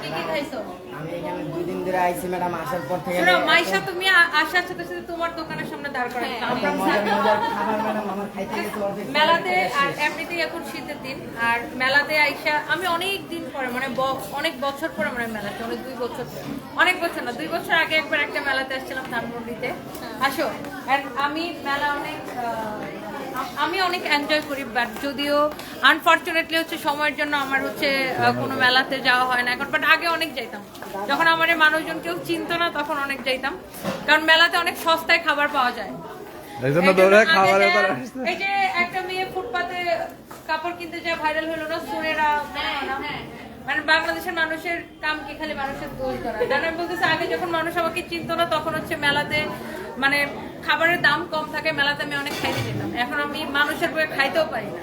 তুমি কি খাইছো? আমি এখানে 2 দিন ধরে আইছি ম্যাডাম, আসার পর থেকে শোনো মাইশা, তুমি আসার সাথে সাথে তোমার দোকানের সামনে দাঁড় করাই দিলাম। মজার মজার খাবার ম্যাডাম আমার খাইতে গেছে অর্ধেক। মেলাতে আর এমনিতেই এখন শীতের দিন, আর মেলাতে আইসা আমি অনেক দিন পরে মানে অনেক বছর পরে আমরা মেলাতে অনেক বছর না 2 বছর আগে একবার একটা মেলাতে আসছিলাম ধানমন্ডিতে। আসো, আর আমি মেলা আমি অনেক এনজয় করি, বাট যদিও আনফর্চুনেটলি হচ্ছে সময়ের জন্য আমার হচ্ছে কোনো মেলাতে যাওয়া হয় না এখন, বাট আগে অনেক যাইতাম। যখন আমার এই মানুষজন কেউ চিনতো না তখন অনেক যাইতাম, কারণ মেলাতে অনেক সস্তায় খাবার পাওয়া যায়। এই যে একটা মেয়ে ফুটপাতে কাপড় কিনতে যায় ভাইরাল হলো না, সুরেরা, মানে বাংলাদেশের মানুষের কাম কি খালি মানুষের দোষ করা। জানেন বলতেছে আগে যখন মানুষ আমাকে চিনতো না তখন হচ্ছে মেলাতে মানে খাবারের দাম কম থাকে, মেলাতে আমি অনেক খাইতে যেতাম। এখন আমি মানুষের বয়ে খাইতেও পারি না।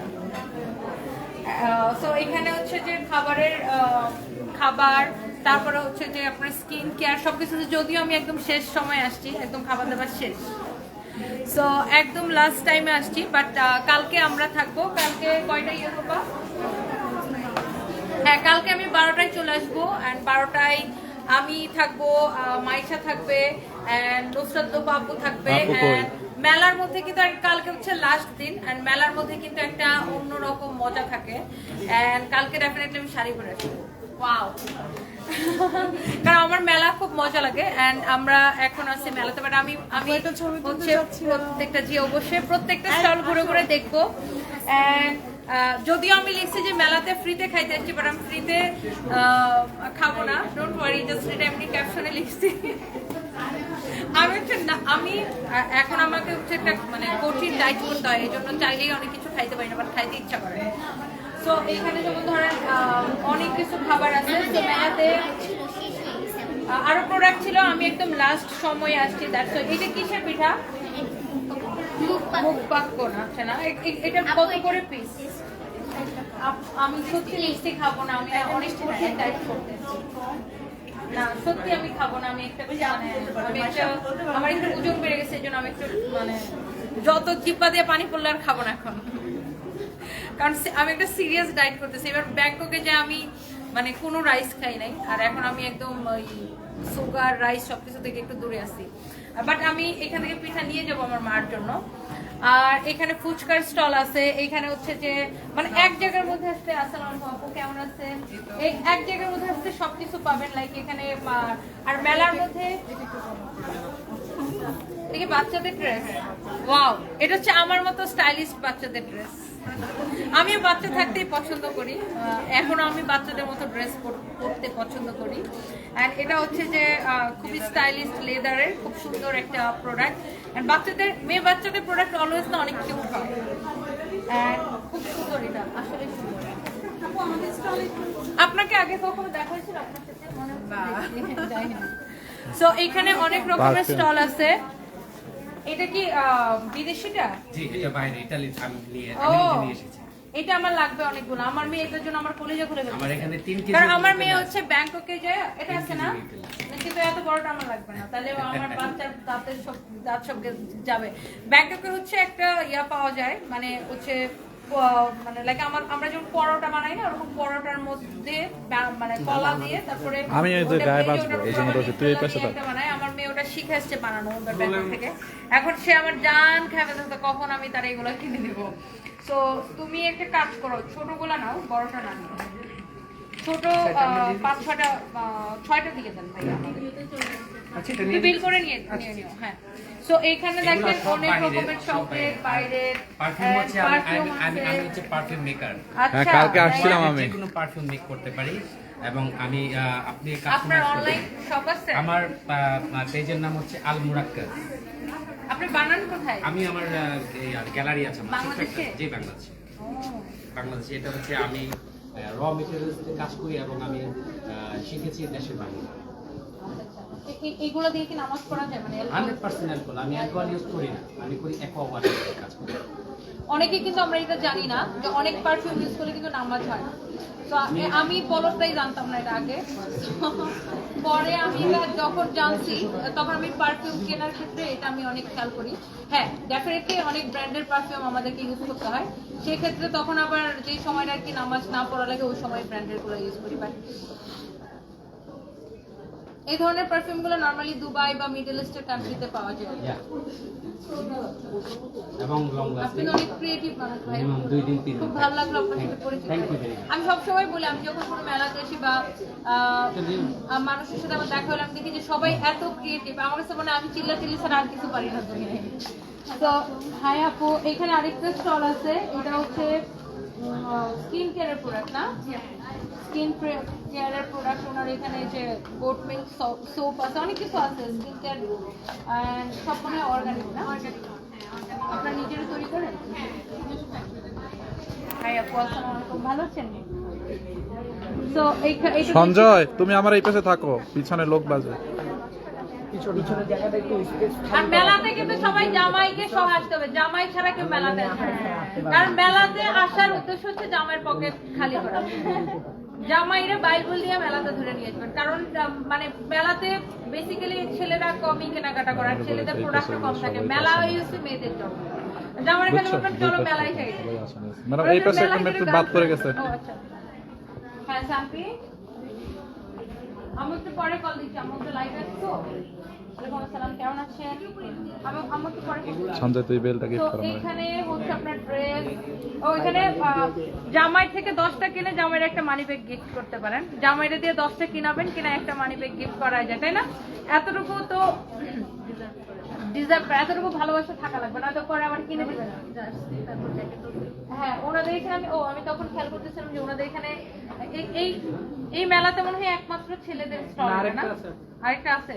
সো এখানে হচ্ছে যে খাবার, তারপরে হচ্ছে যে আপনার স্কিন কেয়ার সবকিছু, যদিও আমি একদম শেষ সময় আসছি, একদম খাবার দাবার শেষ, সো একদম লাস্ট টাইমে আসছি। বাট কালকে আমরা থাকবো। কালকে কয়টা ইয়ে হবা? হ্যাঁ, কালকে আমি 12টায় চলে আসবো, অ্যান্ড 12টায় আমি থাকবো, মাইশা থাকবে, অ্যান্ড নুসরাত বাবু থাকবে। মেলার মধ্যে কিন্তু কালকে হচ্ছে লাস্ট দিন, অ্যান্ড মেলার মধ্যে কিন্তু একটা অন্যরকম মজা থাকে, অ্যান্ড কালকে ডেফিনেটলি আমি শাড়ি পরে আসবো। ওয়াও, কারণ আমার মেলা খুব মজা লাগে, এন্ড আমরা এখন আছি মেলাতে। বাট আমি হচ্ছে প্রত্যেকটা অবশ্যই প্রত্যেকটা স্টল ঘুরে ঘুরে দেখবো। এন্ড যদিও আমি লিখছি যে মেলাতে ফ্রিতে খাইতে আসছি, বাট আমি ফ্রিতে খাবো না, ডোন্ট ওয়ারি, জাস্ট এটা এমনি ক্যাপশনে লিখছি। আমি এখন আমাকে হচ্ছে একটা মানে কঠিন ডায়েট করতে হয়, এই জন্য চাইলেই অনেক কিছু খাইতে পারি না, বাট খাইতে ইচ্ছা করে। সো এখানে যেমন ধরেন অনেক কিছু খাবার আছে। তো মেলাতে আরো প্রোডাক্ট ছিল, আমি একদম লাস্ট সময় আসছি। এটা কিসের পিঠা? এটা কত করে পিস? আমি সত্যি মিষ্টি খাবো না, আমি অনেক কঠিন ডায়েট করতেছি। না সত্যি আমি খাবো না, আমি আমার একটু ওজন বেড়ে গেছে, এই জন্য আমি একটু মানে যত চিপা দিয়ে পানি পড়লে আর খাবো না এখন, কারণ আমি একটা সিরিয়াস ডায়েট করতেছি। এবার ব্যাংককে যে আমি মানে কোনো রাইস খাই নাই, আর এখন আমি একদম ওই সুগার রাইস সবকিছু থেকে একটু দূরে আসি। বাট আমি এখান থেকে পিঠা নিয়ে যাবো আমার মার জন্য। আর এখানে ফুচকার স্টল আছে, এখানে হচ্ছে যে মানে এক জায়গার মধ্যে আসতে, আসসালামু আলাইকুম আপু কেমন আছেন, এই এক জায়গার মধ্যে আসতে সবকিছু পাবেন। লাইক এখানে আর মেলার মধ্যে দেখি বাচ্চাদের ড্রেস, ওয়াও, এটা হচ্ছে আমার মতো স্টাইলিশ বাচ্চাদের ড্রেস। আমি বাচ্চা থাকতেই পছন্দ করি, এখনো আমি বাচ্চাদের মতো ড্রেস পরতে পছন্দ করি। অ্যান্ড এটা হচ্ছে যে খুবই স্টাইলিশ লেদারের, খুব সুন্দর একটা প্রোডাক্ট। অ্যান্ড মেয়ে বাচ্চাদের প্রোডাক্ট অলওয়েজ না অনেক কিউট হয়, অ্যান্ড খুব সুন্দর, এটা আসলে সুন্দর। আপনাকে আগে কখনো দেখা হয়েছিল আপনার সাথে? মনে হয়। সো এখানে অনেক রকমের স্টল আছে। এটা কি বিদেশিটা? জি, এটা বাইরে ইতালি আমি নিয়ে এসেছি। এটা আমার লাগবে অনেকগুলো, আমার মেয়ে এটার জন্য আমার কলেজে খুলে গেছে। আমার এখানে 3 কেজি, কারণ আমার মেয়ে হচ্ছে ব্যাংককে যায়, এটা আছে না, কিন্তু এত বড়টা আমার লাগবে না, তাহলে আমার বাচ্চার দাঁত সব যাবে। ব্যাংককে হচ্ছে একটা ইয়া পাওয়া যায়, মানে হচ্ছে মানে লাইক আমরা যখন পরোটা বানাই না, ওরকম পরোটার মধ্যে মানে কলা দিয়ে তারপরে আমি এই যে গায়ে বাঁচবো এই জন্য বলছি তুই এই পাশে থাক। বানাই, আমার মেয়ে ওটা শিখে আসছে বানানো ওদের ব্যাংক থেকে। এখন সে আমার জান খাবে তো কখন আমি তার এগুলো কিনে দিব। সো তুমি একটা কাজ করো, ছোটগুলা নাও, বড়টা না নিও। ছোট 5-6টা দিকে দেন ভাইয়া, আচ্ছা এটা তুমি বিল করে নিয়ে নিও। হ্যাঁ, সো এইখানে দেখেন অনেক রকমের চকলেট, বাইরের পারফিউম হচ্ছে, আমি হচ্ছে পারফিউম মেকার। আচ্ছা, কালকে আসছিলাম আমি, যে কোনো পারফিউম মেক করতে পারি, এবং আমি আপনি আপনার অনলাইন শপ আছে? আমার পেজের নাম হচ্ছে আল মুরাক্কাস। আপনি বানান কোথায়? আমি আমার গ্যালারি আছে আমার ছোট একটা, বাংলাদেশে? জি বাংলাদেশে। এটা হচ্ছে আমি র মেটেরিয়ালস দিয়ে কাজ করি, এবং আমি শিখেছি দেশের বাইরে। এগুলো দিয়ে কি নামাজ পড়া যায়? মানে 100% অ্যালকোহল, আমি অ্যালকোহল ইউজ করি না, আমি করি অ্যাকোয়া ওয়াটার দিয়ে কাজ করি। অনেকে কিন্তু আমরা এটা জানি না যে অনেক পারফিউম ইউজ করলে কিন্তু নামাজ হয় না। তো আমি পলকটাই জানতাম না এটা আগে। পরে আমি এটা যখন জানছি তখন আমি পারফিউম কেনার ক্ষেত্রে এটা আমি অনেক খেয়াল করি। হ্যাঁ, ডেফিনেটলি অনেক ব্র্যান্ডের পারফিউম আমাদেরকে ইউজ করতে হয়, সেক্ষেত্রে তখন আবার যে সময়টা আর কি নামাজ না পড়া লাগে ওই সময় ব্র্যান্ডের গুলো ইউজ করি। বাট এই ধরনের পারফিউমগুলো নরমালি দুবাই বা মিডল ইস্টের কান্ট্রিতে পাওয়া যায়। Yeah. এবং লং আপনি লাস্টিং, তো অনেক ক্রিয়েটিভ মানুষ ভাই। মিনিমাম 2 দিন 3 খুব দিন। ভালো লাগলো আপনার সাথে পরিচিত Thank you হয়ে। very much. আমি সবসময় বলি, আমি যখন কোনো মেলাতে আসি বা মানুষের সাথে আমার দেখা হলে আমি দেখি যে সবাই এত ক্রিয়েটিভ। আমার কাছে মনে হয় আমি চিল্লাচিল্লি ছাড়া আর কিছু পারি না দুনিয়ায়। তো হাই আপু, এখানে আরেকটা স্টল আছে, এটা হচ্ছে স্কিন কেয়ারের প্রোডাক্ট না? স্কিন কেয়ারের প্রোডাক্ট। ওনার এখানে যে গোট মিল্ক সোপ আছে, অনেক কিছু আছে স্কিন কেয়ার, সব মনে হয় অর্গানিক না? আপনার নিজেরও তৈরি করেন? হাই আপু, আসসালামু আলাইকুম, ভালো আছেন? তো সঞ্জয়, তুমি আমার এই পাশে থাকো, পিছনে লোক বাজে। পিছনের জায়গাটা একটু স্পেস আর মেলাতে কিন্তু সবাই জামাইকে সহ আসতে হবে, জামাই ছাড়া কেউ মেলাতে আসবে না। কারণ মেলাতে আসার উদ্দেশ্য হচ্ছে জামাইয়ের পকেট খালি করা। জামাইরা বাইবেল দিয়ে মেলাতে ধরে নিয়ে আসবেন, কারণ মানে মেলাতে বেসিক্যালি ছেলেরা কমই কেনাকাটা করে, আর ছেলেদের প্রোডাক্টও কম থাকে। মেলা হচ্ছে মেয়েদের জন্য। জামাইরা খালি বলবেন চলো মেলায় যাই। ম্যাডাম এই পাশে একটা মেট্রো বাদ পড়ে গেছে। ও আচ্ছা, হ্যাঁ শান্তি, আমি একটু পরে কল দিচ্ছি, আমি একটু লাইভ আছি তো। ওয়ালাইকুম আসসালাম, কেমন আছেন? আমি একটু পরে call দিচ্ছি। সঞ্জয়, তুই বেলটা তো গিফট কর আমারে। এখানে হচ্ছে আপনার ড্রেস, এখানে জামাই থেকে 10টা কিনে জামাইয়ের একটা মানি ব্যাগ গিফট করতে পারেন। জামাইরে দিয়ে 10টা কিনাবেন, কিনা একটা মানি ব্যাগ গিফট করা যায়, তাই না? এতটুকু তো ডিজার্ভ, এতটুকু ভালোবাসা থাকা লাগবে না, তো পরে আবার কিনে দিবেন। হ্যাঁ, ওনাদের এখানে আমি তখন খেয়াল করতেছিলাম যে ওনাদের এখানে এই মেলাতে মনে হয় একমাত্র ছেলেদের স্টল, না? আরেকটা আছে?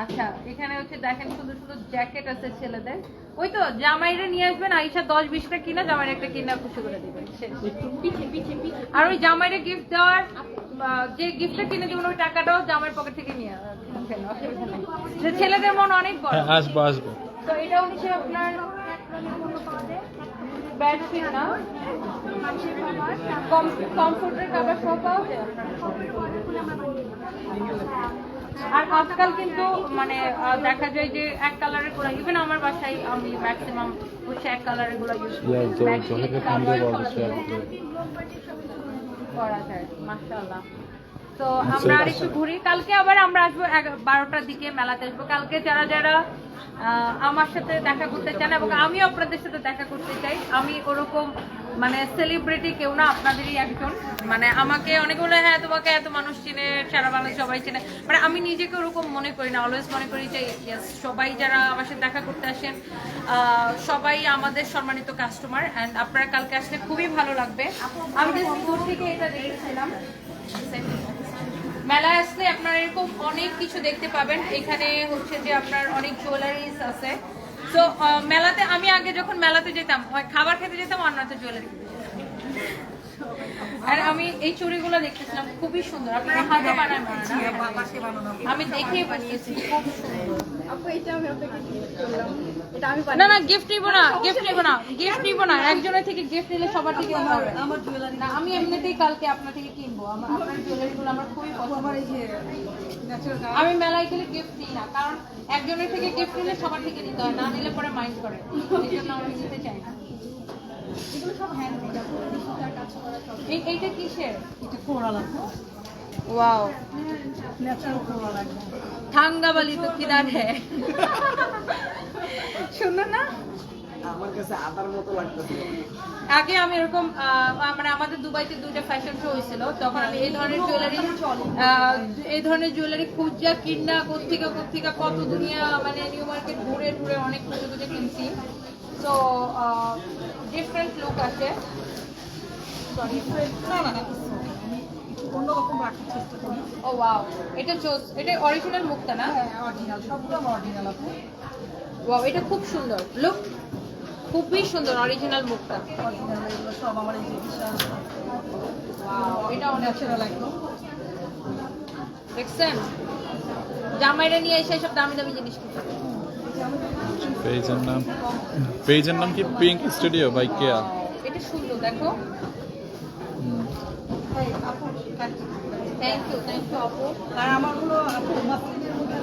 আচ্ছা, এখানে হচ্ছে দেখেন সুন্দর সুন্দর জ্যাকেট আছে ছেলেদের। ওই তো জামাইরে নিয়ে আসবেন, আইসা 10-20টা কিনা জামাইরে একটা কিনা খুশি করে দিবেন। আর ওই জামাইরে গিফট দেওয়ার যে গিফটটা কিনে দেবেন ওই টাকাটাও জামাইয়ের পকেট থেকে নিয়ে আসবেন, অসুবিধা নেই। যে ছেলেদের মন অনেক বড়। হ্যাঁ, আসবো আসবো। তো এটাও নিচে আপনার ব্যাডশিট না, কমফোর্টের কভার সহ পাওয়া যায় আর আজকাল কিন্তু মানে দেখা যায় যে এক কালারের গুলো, ইভেন আমার বাসায় আমি ম্যাক্সিমাম হচ্ছে এক কালারের গুলো ইউজ করা যায়। মাশাআল্লাহ। তো আমরা আরেকটু ঘুরি, কালকে আবার আমরা আসবো 12টার দিকে মেলাতে আসবো। কালকে যারা যারা আমার সাথে দেখা করতে চান এবং আমিও আপনাদের সাথে দেখা করতে চাই, আমি ওরকম মানে সেলিব্রিটি কেউ না, আপনাদেরই একজন। মানে আমাকে অনেকে বলে হ্যাঁ তোমাকে এত মানুষ চিনে, সারা বাংলাদেশ সবাই চিনে, মানে আমি নিজেকে ওরকম মনে করি না। অলওয়েজ মনে করি যে সবাই যারা আমার সাথে দেখা করতে আসেন সবাই আমাদের সম্মানিত কাস্টমার, অ্যান্ড আপনারা কালকে আসলে খুবই ভালো লাগবে। আমি জাস্ট দূর থেকে এটা দেখেছিলাম। মেলায় আসলে আপনারা এরকম অনেক কিছু দেখতে পাবেন। এখানে হচ্ছে যে আপনার অনেক জুয়েলারিজ আছে। তো মেলাতে আমি আগে যখন মেলাতে যেতাম, হয় খাবার খেতে যেতাম আর নয়তো জুয়েলারি কিনতে যেতাম। আর আমি এই চুড়িগুলো দেখতেছিলাম, খুবই সুন্দর। আপনারা হাতে বানায় না? আমি দেখেই বানিয়েছি, খুব সুন্দর। না না, গিফট নিব না, গিফট নিব না, গিফট নিব না। একজনের থেকে গিফট নিলে সবার থেকে আমার জুয়েলারি না, আমি এমনিতেই কালকে আপনার থেকে কিনবো। আপনার জুয়েলারিগুলো আমার খুবই পছন্দ। আমি মেলায় গেলে গিফট দিই না, কারণ একজনের থেকে গিফট নিলে সবার থেকে নিতে হয়, না নিলে পরে মাইন্ড করে, এই জন্য আমি নিতে চাই না। এগুলো সব হ্যান্ডমেড, এইটা কিসের? এটা কোরাল। ওয়াও, ন্যাচারাল কোরাল একদম। থাঙ্গা বালি তো কিদার হ্যাঁ, সুন্দর না? আমার কাছে আদার মতো লাগতেছে। আগে আমি এরকম মানে আমাদের দুবাইতে 2টা ফ্যাশন শো হয়েছিল, তখন আমি এই ধরনের জুয়েলারি খুঁজা কিনা কোথেকে কত দুনিয়া মানে নিউ মার্কেট ঘুরে ঘুরে অনেক খুঁজে কিনছি। তো ডিফারেন্ট লুক আছে। ও ওয়াও, এটা এটা অরিজিনাল মুক্তা না? অরিজিনাল, সবগুলো অরিজিনাল আপু। ওয়াও, এটা খুব সুন্দর লুক, খুবই সুন্দর অরিজিনাল মুক্তা। অরিজিনাল এগুলো সব আমার এই যে বিশাল। ওয়াও, এটা ন্যাচারাল একদম। দেখছেন জামাইরা নিয়ে এসে সব দামি দামি জিনিস কিনতে। পেজের নাম কি? পিঙ্ক স্টুডিও বাই কেয়া। এটা সুন্দর, দেখো। থ্যাংক ইউ আপু। আর আমারগুলো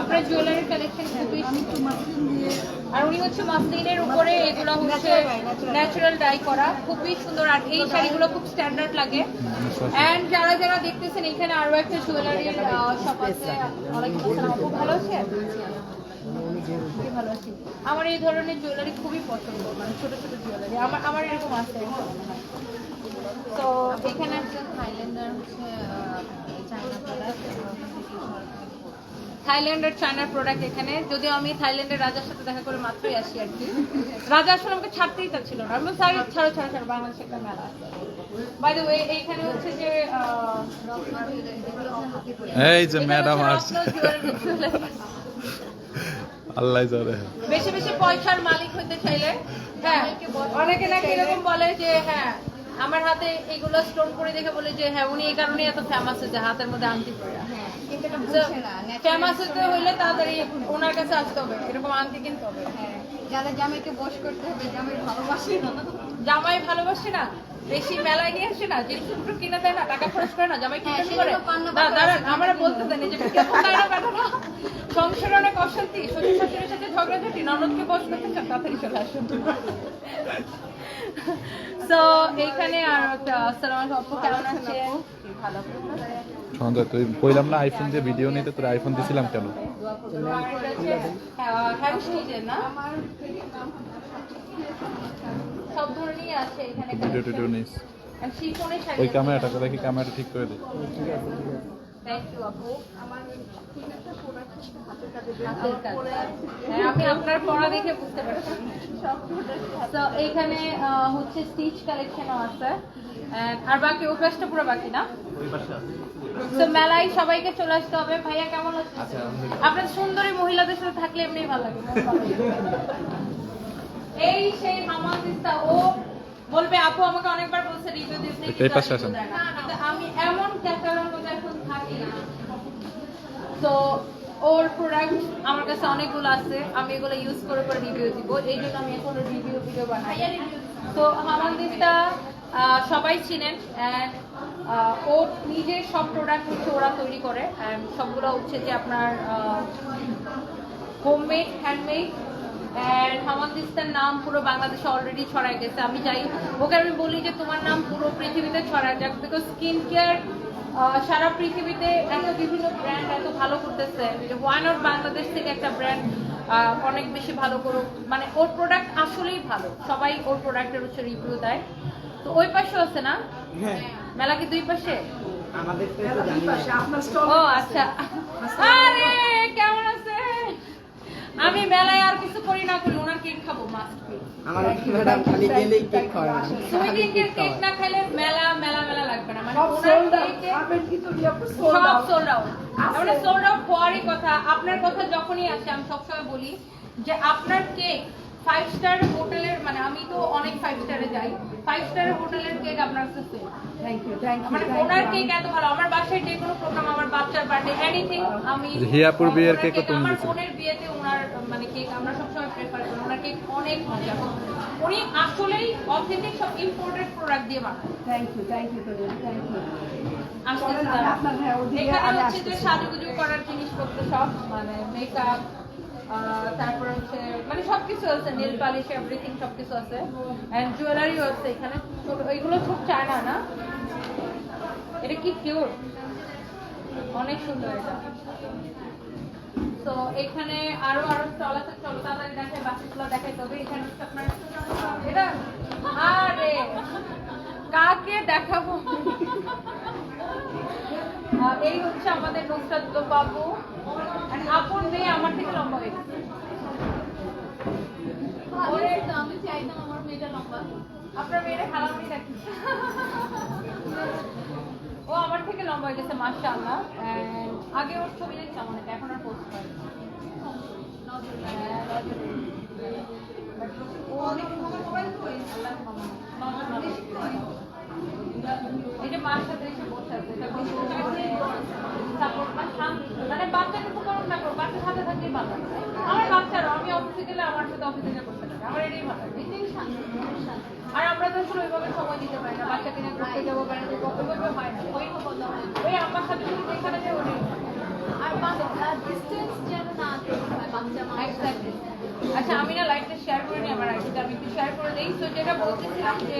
আপনার জুয়েলারি কালেকশন খুবই মাসলিন দিয়ে, আর উনি হচ্ছে মাসলিনের উপরে এগুলো হচ্ছে ন্যাচারাল ডাই করা, খুবই সুন্দর। আর এই শাড়িগুলো খুব স্ট্যান্ডার্ড লাগে। এন্ড যারা যারা দেখতেছেন এখানে আরো একটা জুয়েলারি শপ আছে। ওয়ালাইকুম আসসালাম আপু, ভালো আছেন? খুবই ভালো আছি। আমার এই ধরনের জুয়েলারি খুবই পছন্দ, মানে ছোট ছোট জুয়েলারি আমার এরকম আছে। তো এখানে একটা থাইল্যান্ডের হচ্ছে থাইল্যান্ডের চায়নার প্রোডাক্ট এখানে, যদিও আমি থাইল্যান্ডের রাজার সাথে দেখা করে মাত্রই আসি আর কি। রাজা আসলে আমাকে ছাড়তেই চাচ্ছিল না, আমি স্যার ছাড়ো ছাড়ো ছাড়ো, বাংলাদেশে একটা মেলা আছে। বাই দ্য ওয়ে এইখানে হচ্ছে যে এই যে ম্যাডাম আসছে, আল্লাহ জানে। বেশি বেশি পয়সার মালিক হতে চাইলে, হ্যাঁ অনেকে নাকি এরকম বলে যে হ্যাঁ আমার হাতে এগুলো স্টোন করে দেখে বলে যে হ্যাঁ উনি এই কারণে এত ফেমাস হয়েছে, হাতের মধ্যে আংটি পরে। ফেমাস হতে হইলে তাড়াতাড়ি ওনার কাছে আসতে হবে, এরকম আংটি কিনতে হবে। যাদের জামাইকে বশ করতে হবে, জামাই ভালোবাসে না, জামাই ভালোবাসে না, বেশি মেলায় নিয়ে আসে না, জিনিসপত্র কিনে দেয় না, টাকা খরচ করে না, জামাই কিনে করে। দাঁড়ান আমরা বলতে দেন যে সংসারে অনেক অশান্তি, শ্বশুর শাশুড়ির সাথে ঝগড়াঝাটি, ননদকে বশ করতে চান, তাড়াতাড়ি চলে আসুন। তো এইখানে আর একটা আসসালামু আলাইকুম আপু, কেমন আছেন? ভালো। সঞ্জয় তুই কইলাম না আইফোন দিয়ে ভিডিও নিতে, তোর আইফোন দিছিলাম কেন? সব ধরনেরই আছে এখানে। ভিডিও টিডিও নিস। শিফনের শাড়ি। ওই ক্যামেরাটাকে দেখি, ক্যামেরা ঠিক করে দে। থ্যাংক ইউ আপু। আমার হ্যাঁ, আমি আপনার পড়া দেখে বুঝতে পারছি। তো এইখানে হচ্ছে স্টিচ কালেকশনও আছে। আর বাকি ওই পাশটা পুরো বাকি না? তো মেলায় সবাইকে চলে আসতে হবে। ভাইয়া কেমন আছেন? আপনার সুন্দরী মহিলাদের সাথে থাকলে এমনিই ভালো লাগে। এই সেই হামাদিস্তা, ও বলবে আপু আমাকে অনেকবার বলছে রিভিউ দিতে, এই পাশে আসেন। কিন্তু আমি এমন ক্যাটালগের মধ্যে এখন থাকি না। তো ওর প্রোডাক্ট আমার কাছে অনেকগুলো আছে, আমি এগুলো ইউজ করে পরে রিভিউ দিব, এই জন্য আমি এখন রিভিউ ভিডিও বানাই। তো হামাদিস্তা সবাই চিনেন, অ্যান্ড ও নিজের সব প্রোডাক্ট হচ্ছে ওরা তৈরি করে, অ্যান্ড সবগুলো হচ্ছে যে আপনার হোমমেড, হ্যান্ডমেড। অ্যান্ড হামাদিস্তার নাম পুরো বাংলাদেশে অলরেডি ছড়ায় গেছে। আমি যাই ওকে আমি বলি যে তোমার নাম পুরো পৃথিবীতে ছড়ায় যাক, বিকজ স্কিন কেয়ার সারা পৃথিবীতে এত বিভিন্ন ব্র্যান্ড এত ভালো করতেছে, ওয়াই নট বাংলাদেশ থেকে একটা ব্র্যান্ড অনেক বেশি ভালো করুক। মানে ওর প্রোডাক্ট আসলেই ভালো, সবাই ওর প্রোডাক্টের হচ্ছে রিভিউ দেয়। তো ওই পাশে আছে না মেলা, কি দুই পাশে? আমাদের তো এটা জানি না। ও আচ্ছা, আরে কেমন আছে? আমি মেলায় আর কিছু করি না করি ওনার কেক খাবো, মাস্ট বি। আমার ম্যাডাম খালি গেলেই কেক খাওয়ায় না। সুইটিংয়ের কেক না খেলে মেলা মেলা মেলা লাগবে না, মানে ওনার কেকে সব সোল্ড আউট। আমরা সোল্ড আউট হওয়ারই কথা। আপনার কথা যখনই আসে আমি সবসময় বলি যে আপনার কেক 5 স্টার হোটেলের, মানে আমি তো অনেক 5 স্টারে যাই, 5 স্টারের হোটেলের কেক আপনার কাছে same. Thank you, thank you. মানে ওনার কেক এত ভালো। আমার বাসায় যে কোনো প্রোগ্রাম, আমার বাচ্চার বার্থডে, এনিথিং, আমি হিয়াপুর বিয়ের কেকও তুমি আমার দিয়েছিলে। বোনের বিয়েতে ওনার মানে কেক আমরা সবসময় প্রেফার করি। ওনার কেক অনেক মজা, উনি আসলেই অথেন্টিক, সব ইম্পোর্টেড প্রোডাক্ট দিয়ে বানান। Thank you, thank you, thank you. এখানে হচ্ছে যে সাজুগুজু করার জিনিসপত্র সব, মানে মেকআপ, তারপর হচ্ছে মানে সবকিছু আছে, নেল পালিশ, এভরিথিং সবকিছু আছে। এন্ড জুয়েলারিও আছে এখানে। এইগুলো খুব চায়না না, এটা কি কিউট, অনেক সুন্দর এটা। তো এখানে আরো আরো স্টল আছে, চলো তাড়াতাড়ি দেখাই, বাকিগুলো দেখাইতে হবে। এখানে হচ্ছে আপনার এটা, আরে কাকে দেখাবো? এই হচ্ছে আমাদের নুসরাত বাবু, আপন মেয়ে আমার থেকে লম্বা হয়ে গেছে। আমি চাইতাম আমার মেয়েটা লম্বা। আপনার মেয়েটা খালামণি দেখি, ও আমার থেকে লম্বা হয়ে গেছে মাশাআল্লাহ। আগে ওর ছবি দেখতাম অনেক, এখন আর পোস্ট করে না। ও অনেক এই যে মার সাথে এসে বসে আছে, মানে বাচ্চা কিছু করুন না করুন, বাচ্চার সাথে থাকলেই ভালো। আমার বাচ্চারও, আমি অফিসে গেলে আমার সাথে অফিসে গিয়ে বসে থাকে, আমার এটাই ভালো লাগে। আর আমরা তো আসলে ওইভাবে সময় দিতে পারি না, বাচ্চাকে নিয়ে ঘুরতে যাবো বেড়াতে যাবো ওইভাবে হয় না। ওই আমার সাথে যদি যেখানে যাই ওটাই হয়। আর ডিস্টেন্স যেন না তৈরি হয় বাচ্চা মানুষ। Exactly. আচ্ছা আমি না লাইফটা শেয়ার করে নিই আমার আইডিটা, আমি একটু শেয়ার করে দিই। তো যেটা বলতেছিলাম যে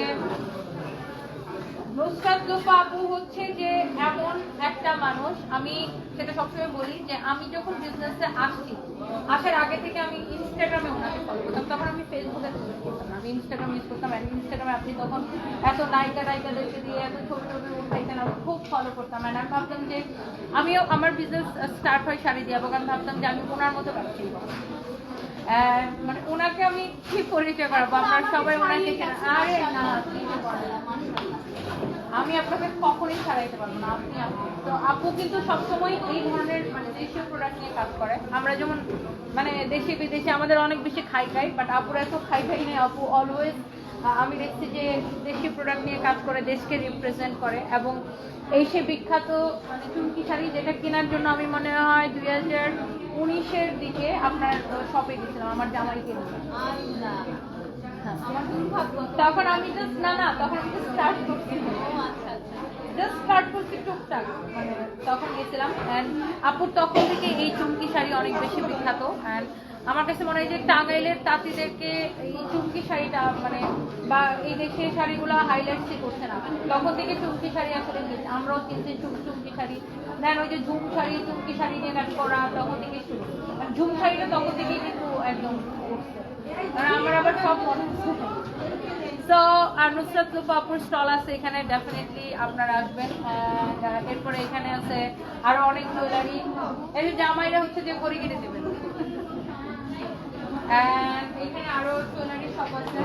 নুসরাত লুপা আপু হচ্ছে যে এমন একটা মানুষ, আমি সেটা সবসময় বলি যে আমি যখন বিজনেসে আসার আগে থেকে আমি ইনস্টাগ্রামে ওনাকে ফলো করতাম, তখন আমি ফেসবুকে করতাম না, আমি ইনস্টাগ্রাম ইউজ করতাম। আর ইনস্টাগ্রামে আপনি তখন এত নায়িকাদেরকে দিয়ে এত ছবি উঠাইতেন, আমি খুব ফলো করতাম। আর আমি ভাবতাম যে আমিও আমার বিজনেস স্টার্ট হয় শাড়ি দিয়ে, এবং আমি ভাবতাম যে আমি ওনার মতো ব্যবসায়ী হবো। মানে ওনাকে আমি কি পরিচয় করাবো, আপনারা সবাই ওনাকে চেনেন। আরে না আমি আপনাকে কখনোই ছাড়াইতে পারবো না, আপনি তো আপু কিন্তু সবসময় এই ধরনের মানে দেশীয় প্রোডাক্ট নিয়ে কাজ করে। আমরা যেমন মানে দেশে বিদেশে আমাদের অনেক বেশি খাই বাট আপুরা এত খাই নেই। আপু অলওয়েজ আমি দেখছি যে দেশীয় প্রোডাক্ট নিয়ে কাজ করে, দেশকে রিপ্রেজেন্ট করে। এবং এই সে বিখ্যাত মানে চুমকি শাড়ি, যেটা কেনার জন্য আমি মনে হয় 2019-এর দিকে আপনার শপে গেছিলাম আমার জামাই কিনতে। আল্লাহ, আমার দুর্ভাগ্য। তখন আমি জাস্ট তখন আমি স্টার্ট করছি, জাস্ট স্টার্ট করছি টুকটাক, মানে তখন গেছিলাম। অ্যান্ড আপুর তখন থেকে এই চুমকি শাড়ি অনেক বেশি বিখ্যাত। অ্যান্ড আমার কাছে মনে হয় যে টাঙ্গাইলের তাঁতিদেরকে এই চুমকি শাড়িটা মানে বা এই দেশের শাড়িগুলো হাইলাইটসই করছে না, তখন থেকে চুমকি শাড়ি আসলে আমরাও কিনছি চুমকি শাড়ি। দেন ওই যে ঝুম শাড়ি চুমকি শাড়ি নিয়ে কাজ করা তখন থেকেই শুরু। আর ঝুম শাড়িটা তখন থেকেই কিন্তু একদম উঠছে, আর আমার আবার সব মনে হচ্ছে। তো আর নুসরাত লুপা আপুর স্টল আছে এখানে, ডেফিনেটলি আপনারা আসবেন। এরপরে এখানে আছে আরো অনেক জুয়েলারি, এই যে জামাইরা হচ্ছে যে ঘড়ি কিনে দেবেন। এখানে আরো জুয়েলারি শপ আছে।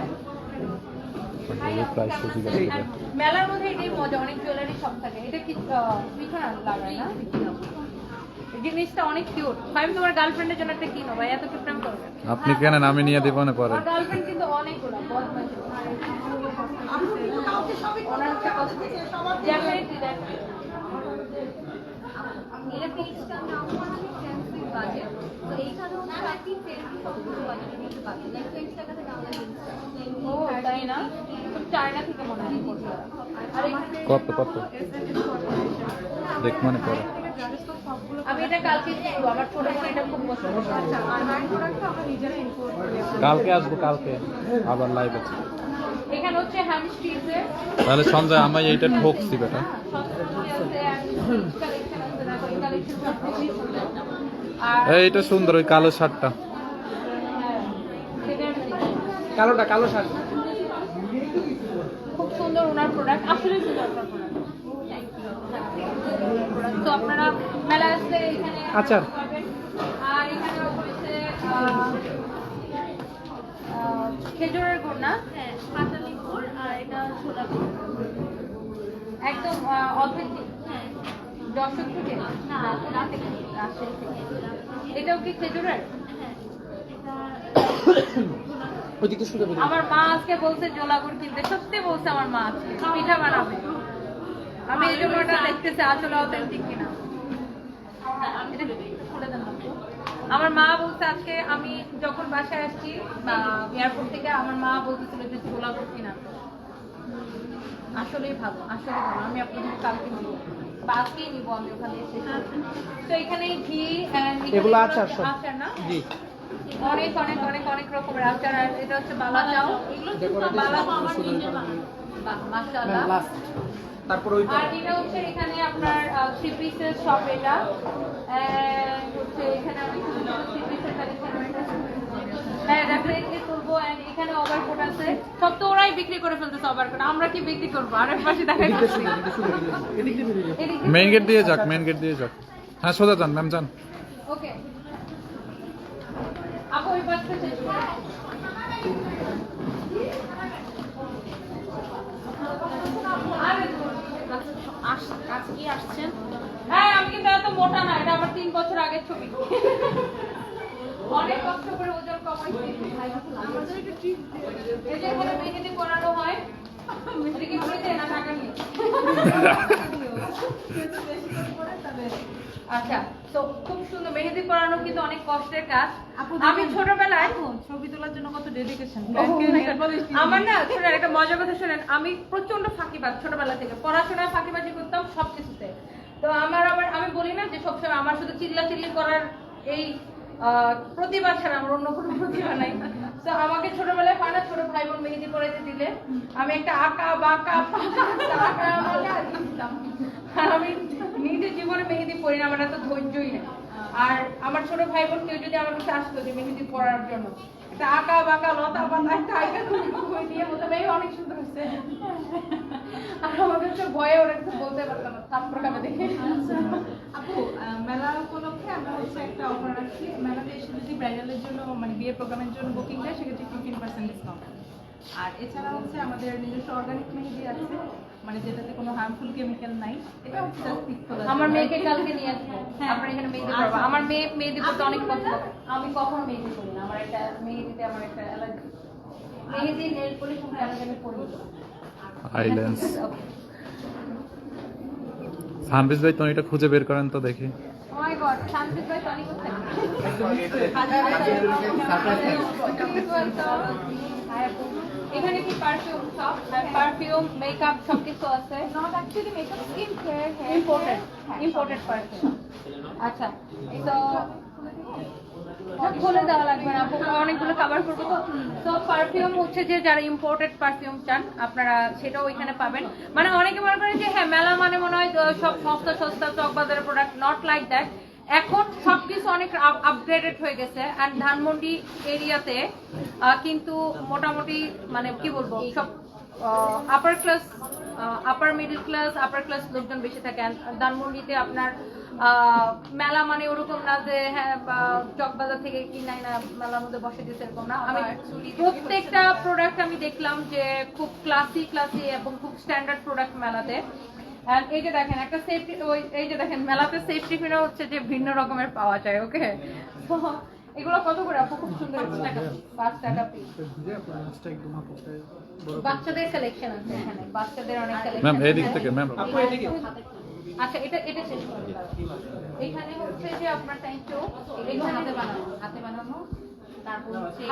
মেলার মধ্যে এটাই মজা, অনেক জুয়েলারি শপ থাকে। এটা কি পিছনে লাগায় না, জিনিসটা অনেক কিউট। আমি তোমার গার্লফ্রেন্ডের জন্য একটা কিনো ভাই, এত কি প্রেম করবে। আপনি কেনেন, আমি নিয়ে দিব না পরে। আমার গার্লফ্রেন্ড কিন্তু অনেকগুলো বদমাশ। ওনার হচ্ছে ডেফিনেটলি ইলেকট্রিক্সটা নাম হচ্ছে ফ্যান্সি বাজেট। তো এইখানে হচ্ছে একই ফ্যান্সি সবগুলো বাজেটে নিতে পারবে, লাইক 20 টাকা থেকে আমাদের ও তাই না, চায়না থেকে মনে হয় করছে। আর এখানে কত দেখ মানে পরে আমি এটা কালকে কিনবো, আমার ছোট বোন এটা খুব পছন্দ করে। আর নাইন প্রোডাক্টটা আমরা নিজেরা ইম্পোর্ট করি। কালকে আসবো, কালকে আবার লাইভ আছে। এখানে হচ্ছে হ্যান্ড স্টিচে তাহলে সঞ্জয় আমি এইটা ঠকছি বেটা। এইটা সুন্দর, ওই কালো শার্টটা। কালো শার্ট। খুব সুন্দর ওনার প্রোডাক্ট, আসলে সুন্দর ওনার প্রোডাক্ট। তো আপনারা মেলা আসলে এখানে আচার। পাবেন। আর এখানে হচ্ছে খেজুরের গুড় না, হ্যাঁ, পাটালি গুড় আর এটা ছোলা গুড়। একদম অথেন্টিক। হ্যাঁ, যশোর থেকে না রাতে রাজশাহী থেকে। এটাও কি খেজুরের? হ্যাঁ, এটা ওইদিকে শুরু করে আমার মা আজকে বলছে জোলাগুড় কিনতে, সত্যি বলছে আমার মা আজকে পিঠা বানাবে। আমি এই জন্য ওটা দেখতেছি আসলে অথেন্টিক কিনা। এটা খুলে দেন না। আমার মা বলছে আজকে, আমি যখন বাসায় আসছি বা এয়ারপোর্ট থেকে, আমার মা বলতেছিল যে জোলাগুড় কিনা। আসলেই ভালো, আসলে ভালো। আমি আপনাদের কালকে নিবো বা আজকেই নিবো আমি ওখানে এসে। তো এখানে ঘি এগুলো আচার সব। আচার না, জি অনেক অনেক অনেক অনেক রকমের আচার। আর এটা হচ্ছে বালা চাও, এগুলো বালা মাশাআল্লাহ। লাস্ট তারপর ওই আর এটা হচ্ছে এখানে আপনার 3 পিসের শপ। এটা হচ্ছে এখানে অনেক সুন্দর 3 পিসের কালেকশন রয়েছে। হ্যাঁ ডেফিনেটলি তুলবো। এন্ড এখানে ওভারকোট আছে, সব তো ওরাই বিক্রি করে ফেলতেছে ওভারকোট, আমরা কি বিক্রি করবো? আরেক পাশে দেখাই যাচ্ছে। মেইন গেট দিয়ে যাক, মেইন গেট দিয়ে যাক। হ্যাঁ সোজা যান ম্যাম, যান। ওকে আপু ওই পাশে শেষ করে। আজকে আসছেন? হ্যাঁ আমি কিন্তু এত মোটা না, এটা আমার 3 বছর আগের ছবি। অনেক কষ্ট করে ওজন কমাইছি। আমাদের একটা ট্রিপ এই যে এখানে মেহেদি করানো হয়, এটা কি বলতে না টাকা নিয়ে? আচ্ছা, তো খুব সুন্দর মেহেদি পরানো কিন্তু অনেক কষ্টের কাজ। আমি ছোটবেলায় ছবি তোলার জন্য কত ডেডিকেশন। আমার না শোনেন একটা মজার কথা শোনেন, আমি প্রচন্ড ফাঁকিবাজ ছোটবেলা থেকে, পড়াশোনায় ফাঁকিবাজি করতাম সবকিছুতে। তো আমি বলি না যে সবসময় আমার শুধু চিল্লাচিল্লি করার এই প্রতিভা ছাড়া আমার অন্য কোনো প্রতিভা নাই। তো আমাকে ছোটবেলায় হয় না ছোট ভাই বোন মেহেদি পরাইতে দিলে আমি একটা আঁকা বাঁকা দিতাম। আর আমি নিজে জীবনে মেহেদি পরি না, আমার এত ধৈর্যই নেই। আর আমার ছোট ভাই বোন কেউ যদি আমার কাছে আসতো যে মেহেদি পরার জন্য, একটা আঁকা বাঁকা লতা পাতা একটা আইকা করে দিয়ে বলতাম এই অনেক সুন্দর হচ্ছে। আর আমাকে তো ভয়ে ওরা কিছু বলতে পারতাম না, থাপ্পড় খাবে দেখে। আপু মেলা উপলক্ষে আমরা হচ্ছে একটা অফার রাখছি। মেলাতে এসে যদি ব্রাইডালের জন্য মানে বিয়ের প্রোগ্রামের জন্য বুকিং দেয় সেক্ষেত্রে 15% ডিসকাউন্ট। আর এছাড়া হচ্ছে আমাদের নিজস্ব অর্গানিক মেহেদি আছে, মানে যেটাতে কোনো হার্মফুল কেমিক্যাল নাই। এটা হচ্ছে জাস্ট পিক্সেল। আমার মেয়েকে কালকে নিয়ে আসবো, আপনার এখানে মেহেদি পরাবো। আমার মেয়ে মেহেদি পরতে অনেক পছন্দ করে, আমি কখনো মেহেদি করি না। আমার একটা মেহেদিতে আমার একটা অ্যালার্জি, মেহেদি নেল পলিশ অ্যালার্জি আমি করি না। আইল্যান্ডস সানবিজ ভাই তো এটা খুঁজে বের করেন তো দেখি। ও মাই গড, শান্তি ভাই টনি কোথায়? এখানে কি পারফিউম সব, পারফিউম মেকআপ সবকিছু আছে? Not actually makeup, skin care, hair imported perfume. আচ্ছা, তো খুলে দেওয়া লাগবে না, অনেকগুলো কভার করবো তো। তো পারফিউম হচ্ছে যে যারা ইম্পোর্টেড পারফিউম চান আপনারা সেটাও ওইখানে পাবেন। মানে অনেকে মনে করেন যে হ্যাঁ মেলা মানে মনে হয় সব সস্তা সস্তা চকবাজারের প্রোডাক্ট, নট লাইক দ্যাট। এখন সবকিছু অনেক আপগ্রেডেড হয়ে গেছে। অ্যান্ড ধানমন্ডি এরিয়াতে কিন্তু মোটামুটি মানে কি বলবো সব আপার ক্লাস, আপার মিডল ক্লাস, আপার ক্লাস লোকজন বেশি থাকে। ধানমন্ডিতে আপনার মেলা মানে ওরকম না যে হ্যাঁ চকবাজার থেকে কিনাই না মেলার মধ্যে বসে দিতে, এরকম না। আমি প্রত্যেকটা প্রোডাক্ট আমি দেখলাম যে খুব ক্লাসি ক্লাসি এবং খুব স্ট্যান্ডার্ড প্রোডাক্ট মেলাতে। এই যে দেখেন একটা সেফটি, এই যে দেখেন মেলাতে সেফটি পিনও হচ্ছে যে ভিন্ন রকমের পাওয়া যায়। ওকে, তো এগুলো কত করে আপু? খুব সুন্দর, 5 টাকা পিস। বাচ্চাদের কালেকশন আছে এখানে, বাচ্চাদের অনেক কালেকশন। ম্যাম এদিক থেকে ম্যাম। আচ্ছা, এটা শেষ করে দাও। এখানে হচ্ছে যে আপনার থ্যাংক ইউ, এখানে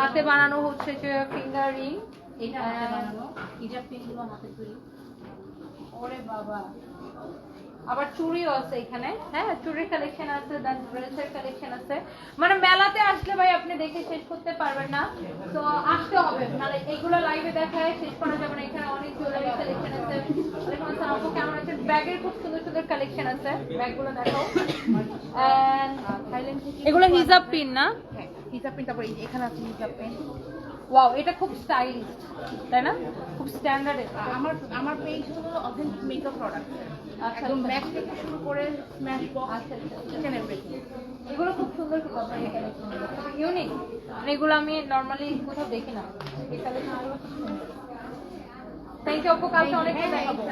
হাতে বানানো হচ্ছে যে ফিঙ্গার রিং, এটা হাতে বানানো হিজাব পিনগুলো হাতে তৈরি। ওরে বাবা, আবার চুড়িও আছে এখানে। হ্যাঁ, চুড়ির কালেকশন আছে, ড্রেসের কালেকশন আছে। মানে মেলাতে আসলে ভাই আপনি দেখে শেষ করতে পারবেন না, তো আসতে হবে। মানে এইগুলো লাইভে দেখায় শেষ করা যাবে না। এখানে অনেক জুয়েলারি কালেকশন আছে। ওয়ালাইকুম আসসালাম আপু, কেমন আছেন? ব্যাগের খুব সুন্দর সুন্দর কালেকশন আছে, ব্যাগগুলো দেখাও। এগুলো হিজাব পিন না? হিজাব পিন। তারপর এখানে আছে হিজাব পিন। ওয়াও, এটা খুব স্টাইলিশ তাই না? খুব স্ট্যান্ডার্ড। আমার পেজ হলো অথেন্টিক মেকআপ প্রোডাক্ট। আচ্ছা, একদম ব্যাগ থেকে শুরু করে স্ম্যাশ বক্স, আচ্ছা আচ্ছা, কিচেন এভরিথিং। এগুলো খুব সুন্দর ইউনিক, মানে এগুলো আমি নর্মালি কোথাও দেখি না। এই কালেকশনগুলো খুব সুন্দর। থ্যাংক ইউ আপু, কালকে অনেক দেখাবো।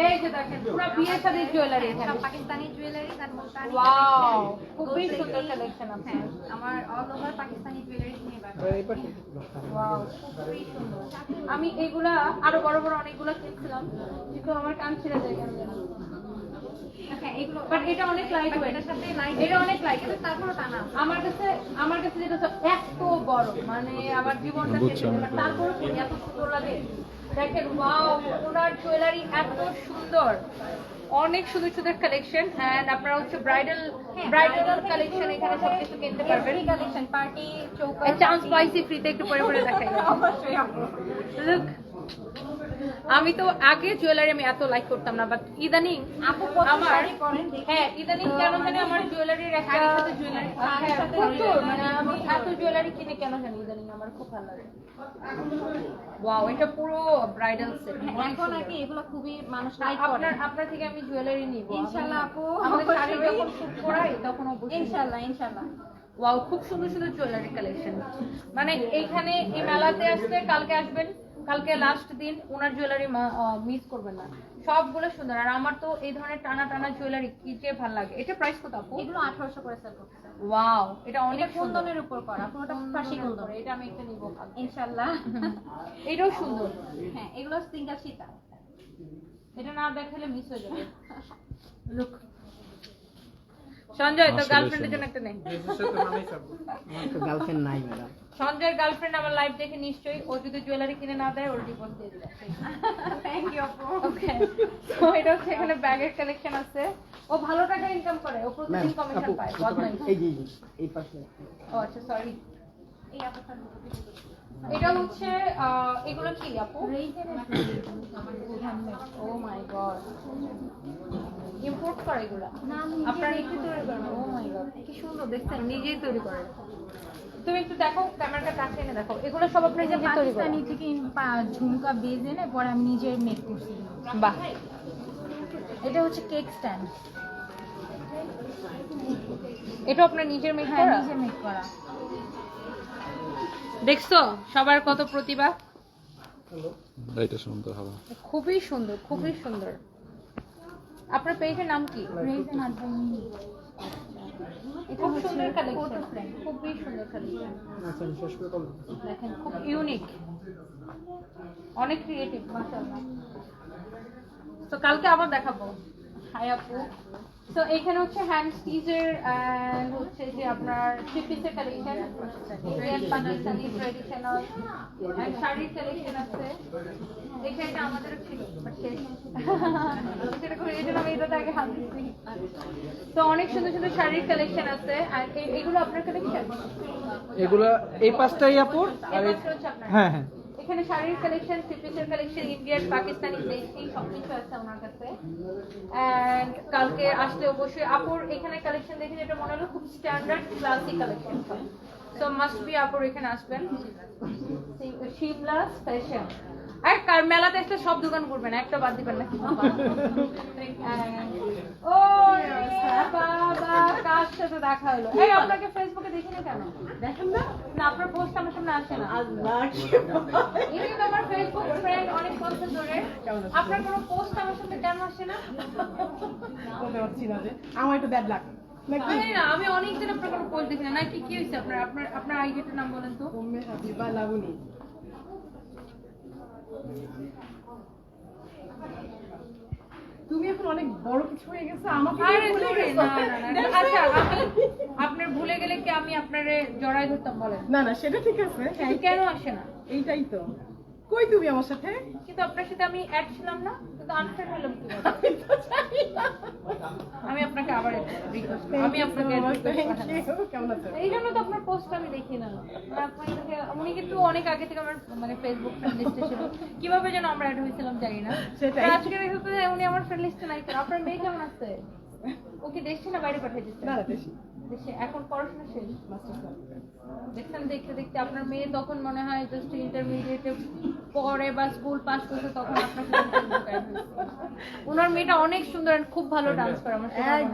এই যে দেখেন পুরো বিয়ে শাদীর জুয়েলারি এখানে, পাকিস্তানি জুয়েলারি, তার মুলতানি ওয়াও খুবই সুন্দর কালেকশন আছে। আমার অল ওভার পাকিস্তানি জুয়েলারি নিয়ে ব্যবসা। ওয়াও, খুবই সুন্দর। আমি এগুলা আরো বড় বড় অনেকগুলো কিনছিলাম, কিন্তু আমার কান ছিঁড়ে যায় কেন জানি। হ্যাঁ, এগুলো বাট এটা অনেক লাইট ওয়েট, এটার সাথে লাইট, এটা অনেক লাইট। তারপরও টা না। আমার কাছে যেটা হচ্ছে এত বড়, মানে আমার জীবনটা শেষ হয়ে যাবে, তারপর এত সুন্দর লাগে। দেখেন ওয়াও, ওনার জুয়েলারি এত সুন্দর, অনেক সুন্দর সুন্দর কালেকশন। এন্ড আপনারা হচ্ছে ব্রাইডাল কালেকশন এখানে সবকিছু কিনতে পারবেন। কালেকশন, পার্টি, চৌকা, চান্স স্পাইসি ফ্রিতে একটু পরে পরে দেখাই। অবশ্যই আপু। Look, আমি তো আগে জুয়েলারি আমি এত লাইক করতাম না, বাট ইদানিং আপু কত আমার শাড়ি পরেন দেখি। হ্যাঁ ইদানিং কেন জানি আমার জুয়েলারির একটা শাড়ির সাথে জুয়েলারি, হ্যাঁ, শাড়ির সাথে প্রচুর, জুয়েলারি। মানে আমি এত জুয়েলারি কিনে কেন জানি ইদানিং আমার খুব ভালো লাগে। ওয়াও, এটা পুরো ব্রাইডাল সেট। এখন আর কি এগুলো খুবই মানুষ লাইক করে। আপনার থেকে আমি জুয়েলারি নিব ইনশাআল্লাহ আপু, আমাদের শাড়ি যখন শুট করাই তখন অবশ্যই। ইনশাআল্লাহ ইনশাআল্লাহ। ওয়াও, খুব সুন্দর সুন্দর জুয়েলারি কালেকশন। মানে এইখানে এই মেলাতে আসলে কালকে আসবেন, কালকে লাস্ট দিন, ওনার জুয়েলারি মিস করবেন না, সবগুলো সুন্দর। আর আমার তো এই ধরনের টানা টানা জুয়েলারি কি যে ভালো লাগে। এটা প্রাইস কত আপু? এগুলো 1800 করে সেল করতেছে। ওয়াও, এটা অনেক এটা সুন্দর, কুন্দনের উপর করা, পুরোটা ফাঁসি কুন্দন। এটা আমি একটা নিব কালকে। ইনশাআল্লাহ। এটাও সুন্দর। হ্যাঁ, এগুলো সিঙ্গেল সীতা। এটা না দেখালে মিস হয়ে যাবে। লুক সঞ্জয় তো গার্লফ্রেন্ডের জন্য একটা নেই। গার্লফ্রেন্ড নাই ম্যাডাম। সঞ্জয়ের গার্লফ্রেন্ড আমার লাইভ দেখে নিশ্চয়ই ও যদি জুয়েলারি কিনে না দেয় ওর ডিভোর্স দিয়ে দিবে। থ্যাংক ইউ আপু। ওকে তো এটা হচ্ছে এখানে ব্যাগের কালেকশন আছে। ও ভালো টাকা ইনকাম করে, ও প্রতিদিন কমিশন পায়। বদনাই। এই যে এই পাশে ও আচ্ছা সরি। এই আপু এটা হচ্ছে এগুলো কি আপু? ও মাই গড, ইম্পোর্ট করে এগুলো? না, আপনারা নিজে তৈরি করেন? ও মাই গড কি সুন্দর দেখছেন, নিজেই তৈরি করেন। তুমি একটু দেখো, ক্যামেরাটা কাছে এনে দেখো, এগুলো সব আপনি নিজে তৈরি করেন? পাকিস্তানি থেকে ঝুমকা বেজ এনে পরে আমি নিজে মেক করছি। বাহ, এটা হচ্ছে কেক স্ট্যান্ড, এটা আপনার নিজের মেক হ্যাঁ করা? নিজে মেক করা। দেখছো সবার কত প্রতিভা, এটা সুন্দর হবে। খুবই সুন্দর, খুবই সুন্দর। আপনার পেজের নাম কি? রেইজন আডভাইনি। এটা খুব হচ্ছে সুন্দর ফটো কালেকশন, ফ্রেম। খুবই সুন্দর কালেকশন। আচ্ছা আমি শেষ করে করলাম। দেখেন খুব ইউনিক, অনেক ক্রিয়েটিভ মাশাআল্লাহ। তো কালকে আবার দেখাবো। হাই আপু। তো এখানে হচ্ছে হ্যান্ড স্টিচের এন্ড হচ্ছে যে আপনার থ্রি পিসের collection, Indian Pakistani traditional and শাড়ির কালেকশন আছে। এই শাড়িটা আমাদের ছিল বাট শেষ। সেটা করে এই জন্য আমি এটাতে আগে হাত দিচ্ছি। তো অনেক সুন্দর সুন্দর শাড়ির কালেকশন আছে আর এগুলো আপনার কালেকশন? এগুলো এই পাঁচটাই আপুর আর এই পাঁচটা হচ্ছে আপনার? হ্যাঁ হ্যাঁ এখানে শাড়ির কালেকশন, থ্রি পিসের কালেকশন, ইন্ডিয়ান পাকিস্তানি দেশি সবকিছু আছে ওনার কাছে। এন্ড কালকে আসলে অবশ্যই আপুর এখানে কালেকশন দেখে যেটা মনে হলো খুব standard classic collection, so must be আপুর এখানে আসবেন। শিবলাস ফ্যাশন। আর কার মেলাতে আসলে সব দোকান করবেন, একটা বাদ দিবেন না। ও বাবা, কার সাথে দেখা হলো? এই আপনাকে ফেসবুকে দেখি না কেন? দেখেন না? না আপনার পোস্ট আমার সামনে আসে না। ইনি তো আমার ফেসবুক ফ্রেন্ড অনেক বছর ধরে, আপনার কোনো পোস্ট আমার সামনে কেন আসে না? বলতে পারছি না যে আমার একটু ব্যাড লাগ আরে না, আমি অনেক দিন আপনার কোনো পোস্ট দেখি না। না কি হয়েছে আপনার? আপনার আইডিটার নাম বলেন তো। বা লাগুনি। তুমি এখন অনেক বড় কিছু হয়ে গেছো, আমাকে আরে ভুলে দূরে, গেছো। না। আচ্ছা আমি আপনার ভুলে গেলে কি আমি আপনারে জড়াই ধরতাম বলেন? না না সেটা ঠিক আছে, হ্যাঁ, কেন আসে না? এইটাই তো। কই তুমি আমার সাথে? কিন্তু আপনার সাথে আমি অ্যাড ছিলাম না, কিন্তু আনফ্রেন্ড হলাম কি? আমি তো জানি না। আমি আপনাকে আবার রিকোয়েস্ট করি, আমি আপনাকে Thank you. কেমন আছো? এই জন্য তো আপনার পোস্ট আমি দেখি না। উনি কিন্তু অনেক আগে থেকে আমার মানে ফেসবুক ফ্রেন্ড লিস্টে ছিল, কিভাবে যেন আমরা অ্যাড হয়েছিলাম জানি না। সেটাই। আর আজকে দেখতে তো উনি আমার ফ্রেন্ড লিস্টে নাই কেন? আপনার মেয়ে কেমন আছে? ও কি দেশে না বাইরে পাঠিয়ে দিচ্ছে? না না বেশি। দেশে। এখন পড়াশোনা শেষ? মাস্টার্স দেখছেন, দেখতে দেখতে আপনার মেয়ে তখন মনে হয় জাস্ট ইন্টারমিডিয়েটে পড়ে বা স্কুল পাস করছে, তখন আপনার সাথে Facebook add হয়েছে। ওনার মেয়েটা অনেক সুন্দর and খুব ভালো ডান্স করে আমার সাথে মনে হয়।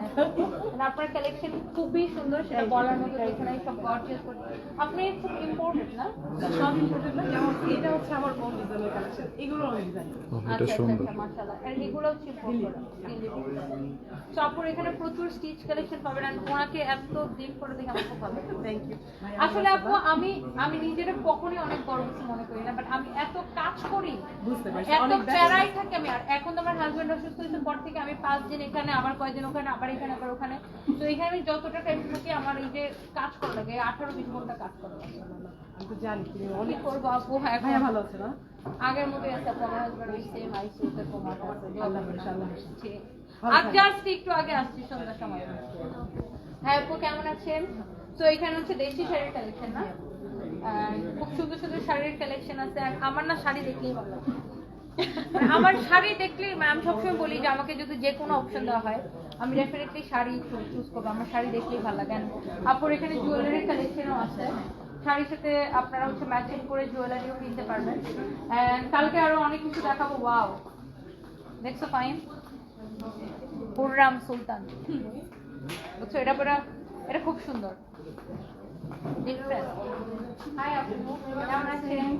And আপনার কালেকশন খুবই সুন্দর, সেটা বলার মতো কিছু নাই, সব গর্জিয়াস করে। আপনি খুব ইম্পর্টেন্ট না? সব ইম্পর্টেন্ট না, যেমন এটা হচ্ছে আমার বোন ডিজাইনের কালেকশন, এগুলো অনেক ডিজাইন। এটা সুন্দর। মাশাআল্লাহ। আর এগুলো হচ্ছে ইম্পোর্ট করা। সো আপুর এখানে প্রচুর স্টিচ কালেকশন পাবেন আর ওনাকে এত দিন করে দেখে আমার খুব ভালো লাগে। Thank you. আসলে আপু আমি নিজের কখনোই অনেক বড় কিছু মনে করি না, বাট আমি এত কাজ করি, বুঝতে পারছি, এত অনেক প্যারাই থাকে আমি। আর এখন তো আমার হাজবেন্ড অসুস্থ হয়েছে পর থেকে আমি 5 দিন এখানে, আবার কয়েকদিন ওখানে, আবার এখানে, আবার ওখানে। তো এখানে আমি যতটা টাইম থাকি আমার এই যে কাজ করা লাগে 18-20 ঘন্টা কাজ করা লাগে। আমি তো জানি তুমি কি অনেক করবো আপু? হ্যাঁ, ভাইয়া এখন ভালো আছে না? আগের মতোই আছে আপু, আমার হাজবেন্ড সেম আইসি এরকম আছে। আল্লাহ হাফেজ, আল্লাহ হাফেজ। ঠিক। ভালো আর থাকবেন। জাস্ট একটু আগে আসছি সন্ধ্যার সময়। হ্যাঁ আপু কেমন আছেন? তো এখানে হচ্ছে দেশি শাড়ির কালেকশন না, খুব সুন্দর সুন্দর শাড়ির কালেকশন আছে। আর আমার না শাড়ি দেখলেই ভালো লাগে। মানে আমার শাড়ি দেখলেই আমি সবসময় বলি যে আমাকে যদি যে কোনো অপশন দেওয়া হয় আমি ডেফিনেটলি শাড়ি চুজ করবো, আমার শাড়ি দেখলেই ভালো লাগে। And আপুর এখানে জুয়েলারির কালেকশনও আছে, শাড়ির সাথে আপনারা হচ্ছে ম্যাচিং করে জুয়েলারিও কিনতে পারবেন। এন্ড কালকে আরো অনেক কিছু দেখাবো। ওয়াও, দেখছো ফাইন হুররাম সুলতান, বুঝছো? এটা খুব সুন্দর, ডিফারেন্ট। হাই আপু, কেমন আছেন?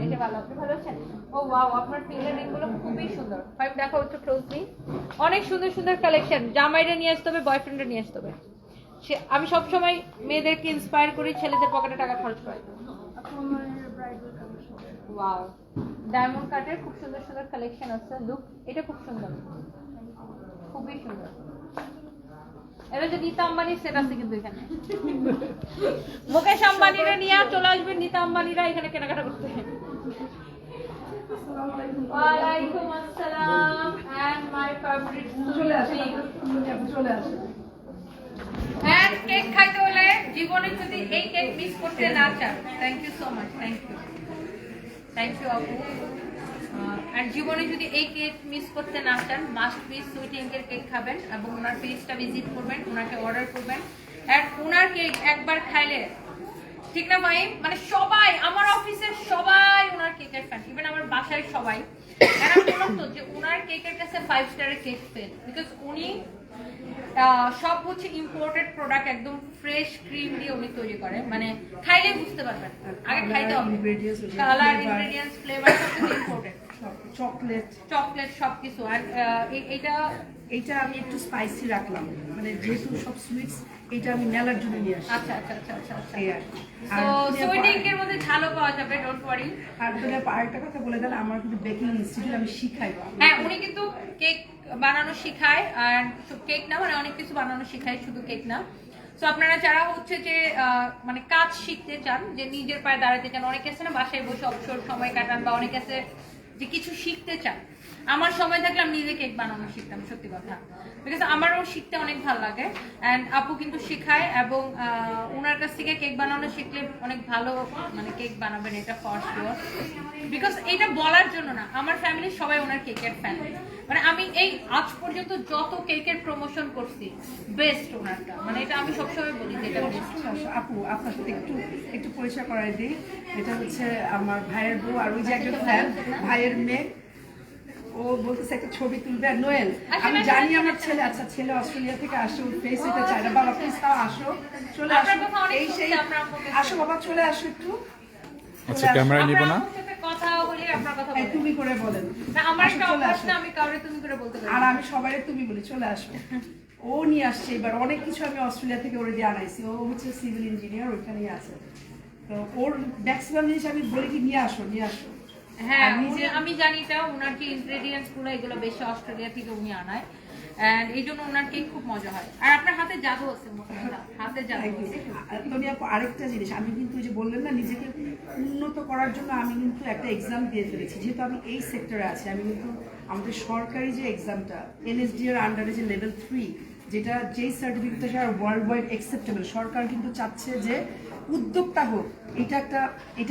এই যে ভালো, আপনি ভালো আছেন? ও ওয়াও, আপনার টেলারিং গুলো খুবই সুন্দর। ফাইভ দেখা হচ্ছে ক্লোজলি, অনেক সুন্দর সুন্দর কালেকশন। জামাইরা নিয়ে আসতে হবে, বয়ফ্রেন্ডরা নিয়ে আসতে হবে। আমি সবসময় মেয়েদেরকে ইন্সপায়ার করি ছেলেদের পকেটে টাকা খরচ করে। ওয়াও, ডায়মন্ড কাটের খুব সুন্দর সুন্দর কালেকশন আছে। লুক, এটা খুব সুন্দর, খুবই সুন্দর। এটা যে নীতা আম্বানির সেট আছে কিন্তু এখানে। মুকেশ আম্বানিরা নিয়ে চলে আসবেন নীতা আম্বানিরা এখানে কেনাকাটা করতে। ওয়ালাইকুম আসসালাম এন্ড মাই ফেভারিট চলে আসে। হ্যাঁ, কেক খাইতে হলে জীবনে যদি এই কেক মিস করতে না চান, thank you so much, thank you আপু। আর জীবনে যদি এই কেক মিস করতে না চান, মাস্ট বি সুইট ইঙ্কের কেক খাবেন এবং ওনার পেজটা ভিজিট করবেন, ওনাকে অর্ডার করবেন। আর ওনার কেক একবার খাইলে, ঠিক না ভাই, মানে সবাই, আমার অফিসের সবাই ওনার কেকের ফ্যান, ইভেন আমার বাসায় সবাই। এরা বলতো তো যে ওনার কেকের কাছে 5 স্টারের কেক ফেল, বিকজ উনি সব হচ্ছে ইম্পোর্টেড প্রোডাক্ট, একদম ফ্রেশ ক্রিম দিয়ে উনি তৈরি করে, মানে খাইলে বুঝতে পারবেন, আগে খাইতে হবে। কালার, ইনগ্রেডিয়েন্টস, ফ্লেভার সব ইম্পোর্টেড, চকলেট সবকিছু। আর এইটা আমি একটু স্পাইসি রাখলাম, মানে যেহেতু সব সুইটস, এটা আমি মেলার জন্য নিয়ে আসি। আচ্ছা আচ্ছা আচ্ছা আচ্ছা আচ্ছা। এই আর কি। তো সুইট ইঙ্কের মধ্যে ঝালও পাওয়া যাবে, ডোন্ট ওয়ারি। আর তোদের আরেকটা কথা বলে গেলে, আমার কিন্তু বেকিং ইনস্টিটিউট আমি শিখাই। হ্যাঁ, উনি কিন্তু কেক বানানো শিখায়, আর কেক না মানে অনেক কিছু বানানো শিখায়, শুধু কেক না। তো আপনারা যারা হচ্ছে যে মানে কাজ শিখতে চান, যে নিজের পায়ে দাঁড়াতে চান, অনেকে আছে না বাসায় বসে অবসর সময় কাটান, বা অনেকে আছে যে কিছু শিখতে চান। আমার সময় থাকলে আমি নিজে কেক বানানো শিখতাম, সত্যি কথা, বিকজ আমারও শিখতে অনেক ভালো লাগে। অ্যান্ড আপু কিন্তু শেখায়, এবং ওনার কাছ থেকে কেক বানানো শিখলে অনেক ভালো মানে কেক বানাবেন, এটা ফর শিওর। বিকজ এটা বলার জন্য না, আমার ফ্যামিলির সবাই ওনার কেকের ফ্যান। মানে আমি এই আজ পর্যন্ত যত কেকের প্রমোশন করছি, বেস্ট ওনারটা, মানে এটা আমি সবসময় বলি যে এটা বেস্ট। আপু, আপনার সাথে একটু পরিচয় করাই দিই। এটা হচ্ছে আমার ভাইয়ের বউ, আর ওই যে একজন ফ্যান, ভাইয়ের মেয়ে। ও বলতেছে একটা ছবি তুলবে। নোয়েল, আমি জানি আমার ছেলে, আচ্ছা ছেলে অস্ট্রেলিয়া থেকে আসে, ওর ফেস এটা চাই না। বাবা প্লিজ তাও আসো, চলে আসো, এই সেই আসো বাবা, চলে আসো একটু। আচ্ছা, ক্যামেরা নিব না, কথা বলি, আপনার কথা বলি। তুমি করে বলেন না, আমার একটা অভ্যাস না, আমি কাউরে তুমি করে বলতে পারি। আর আমি সবাই তুমি বলি, চলে আসো। ও নিয়ে আসছে এবার অনেক কিছু, আমি অস্ট্রেলিয়া থেকে ওরে দিয়ে আনাইছি। ও হচ্ছে সিভিল ইঞ্জিনিয়ার, ওইখানেই আছে। তো ওর ম্যাক্সিমাম জিনিস আমি বলি কি নিয়ে আসো, নিয়ে আসো। হ্যাঁ, আমি জানি তা ওনার যে ইনগ্রেডিয়েন্টস গুলো, এগুলো বেশি অস্ট্রেলিয়া থেকে উনি আনায়, এন্ড এই জন্য ওনার কেক খুব মজা হয়। আর আপনার হাতে জাদু আছে, হাতে জাদু আছে। তনি আপু, আরেকটা জিনিস, আমি কিন্তু যে বললেন না, নিজেকে উন্নত করার জন্য আমি কিন্তু একটা এক্সাম দিয়ে ফেলেছি। যেহেতু আমি এই সেক্টরে আছি, আমি কিন্তু আমাদের সরকারি যে এক্সামটা, NSD এর আন্ডারে যে লেভেল 3, যেটা যেই সার্টিফিকেটটা সেটা ওয়ার্ল্ড ওয়াইড অ্যাকসেপ্টেবল, সরকার কিন্তু চাচ্ছে যে উদ্যোক্তা হোক। এটা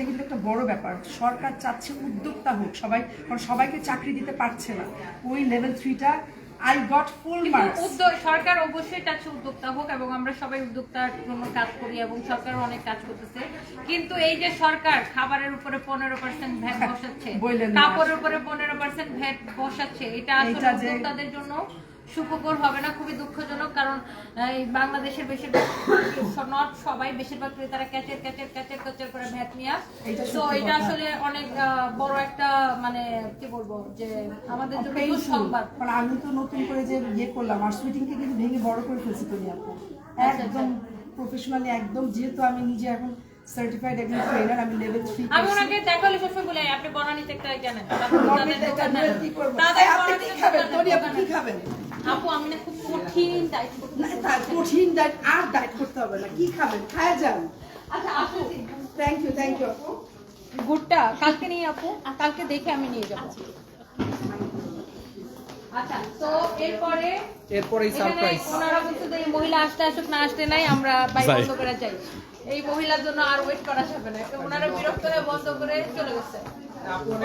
কিন্তু একটা বড় ব্যাপার। সরকার চাচ্ছে উদ্যোক্তা হোক সবাই, কারণ সবাইকে চাকরি দিতে পারছে না। ওই লেভেল 3টা আই গট ফুল মার্কস। সরকার অবশ্যই চাচ্ছে উদ্যোক্তা হোক, এবং আমরা সবাই উদ্যোক্তার জন্য কাজ করি, এবং সরকারও অনেক কাজ করতেছে। কিন্তু এই যে সরকার খাবারের উপরে 15% ভ্যাট বসাচ্ছে, কাপড়ের উপরে 15% ভ্যাট বসাচ্ছে, এটা আসলে উদ্যোক্তাদের জন্য সুখকর হবে না, খুবই দুঃখজনক। কারণ এই বাংলাদেশের বেশিরভাগ, নট সবাই, বেশিরভাগ ক্রেতারা ক্যাচের করে ভ্যাট নিয়ে। তো এটা আসলে অনেক বড় একটা, মানে কি বলবো, যে আমাদের জন্য দুঃসংবাদ। আমি তো নতুন করে যে ইয়ে করলাম, আর সুইটিংকে কিন্তু ভেঙে বড় করে ফেলছি তুমি আপু, একদম প্রফেশনালি, একদম। যেহেতু আমি নিজে এখন সার্টিফাইড একজন ট্রেনার, আমি লেভেল 3। আমি ওনাকে দেখালে সবসময় বলি, আপনি বনানীতে একটা জানেন, আপু আমি না খুব কঠিন ডায়েট করতে, কঠিন ডায়েট আর ডায়েট করতে হবে না, কি খাবেন খায় যান। আচ্ছা আপু, থ্যাংক ইউ আপু। গুড়টা কালকে নিয়ে আপু, কালকে দেখে আমি নিয়ে যাবো। আচ্ছা, তো এরপরে সারপ্রাইজ, ওনারা বলছে যে এই মহিলা আসতে আসুক না আসতে নাই, আমরা বাইরে বন্ধ করে যাই। এই মহিলার জন্য আর ওয়েট করা যাবে না, ওনারা বিরক্ত হয়ে বন্ধ করে চলে গেছে।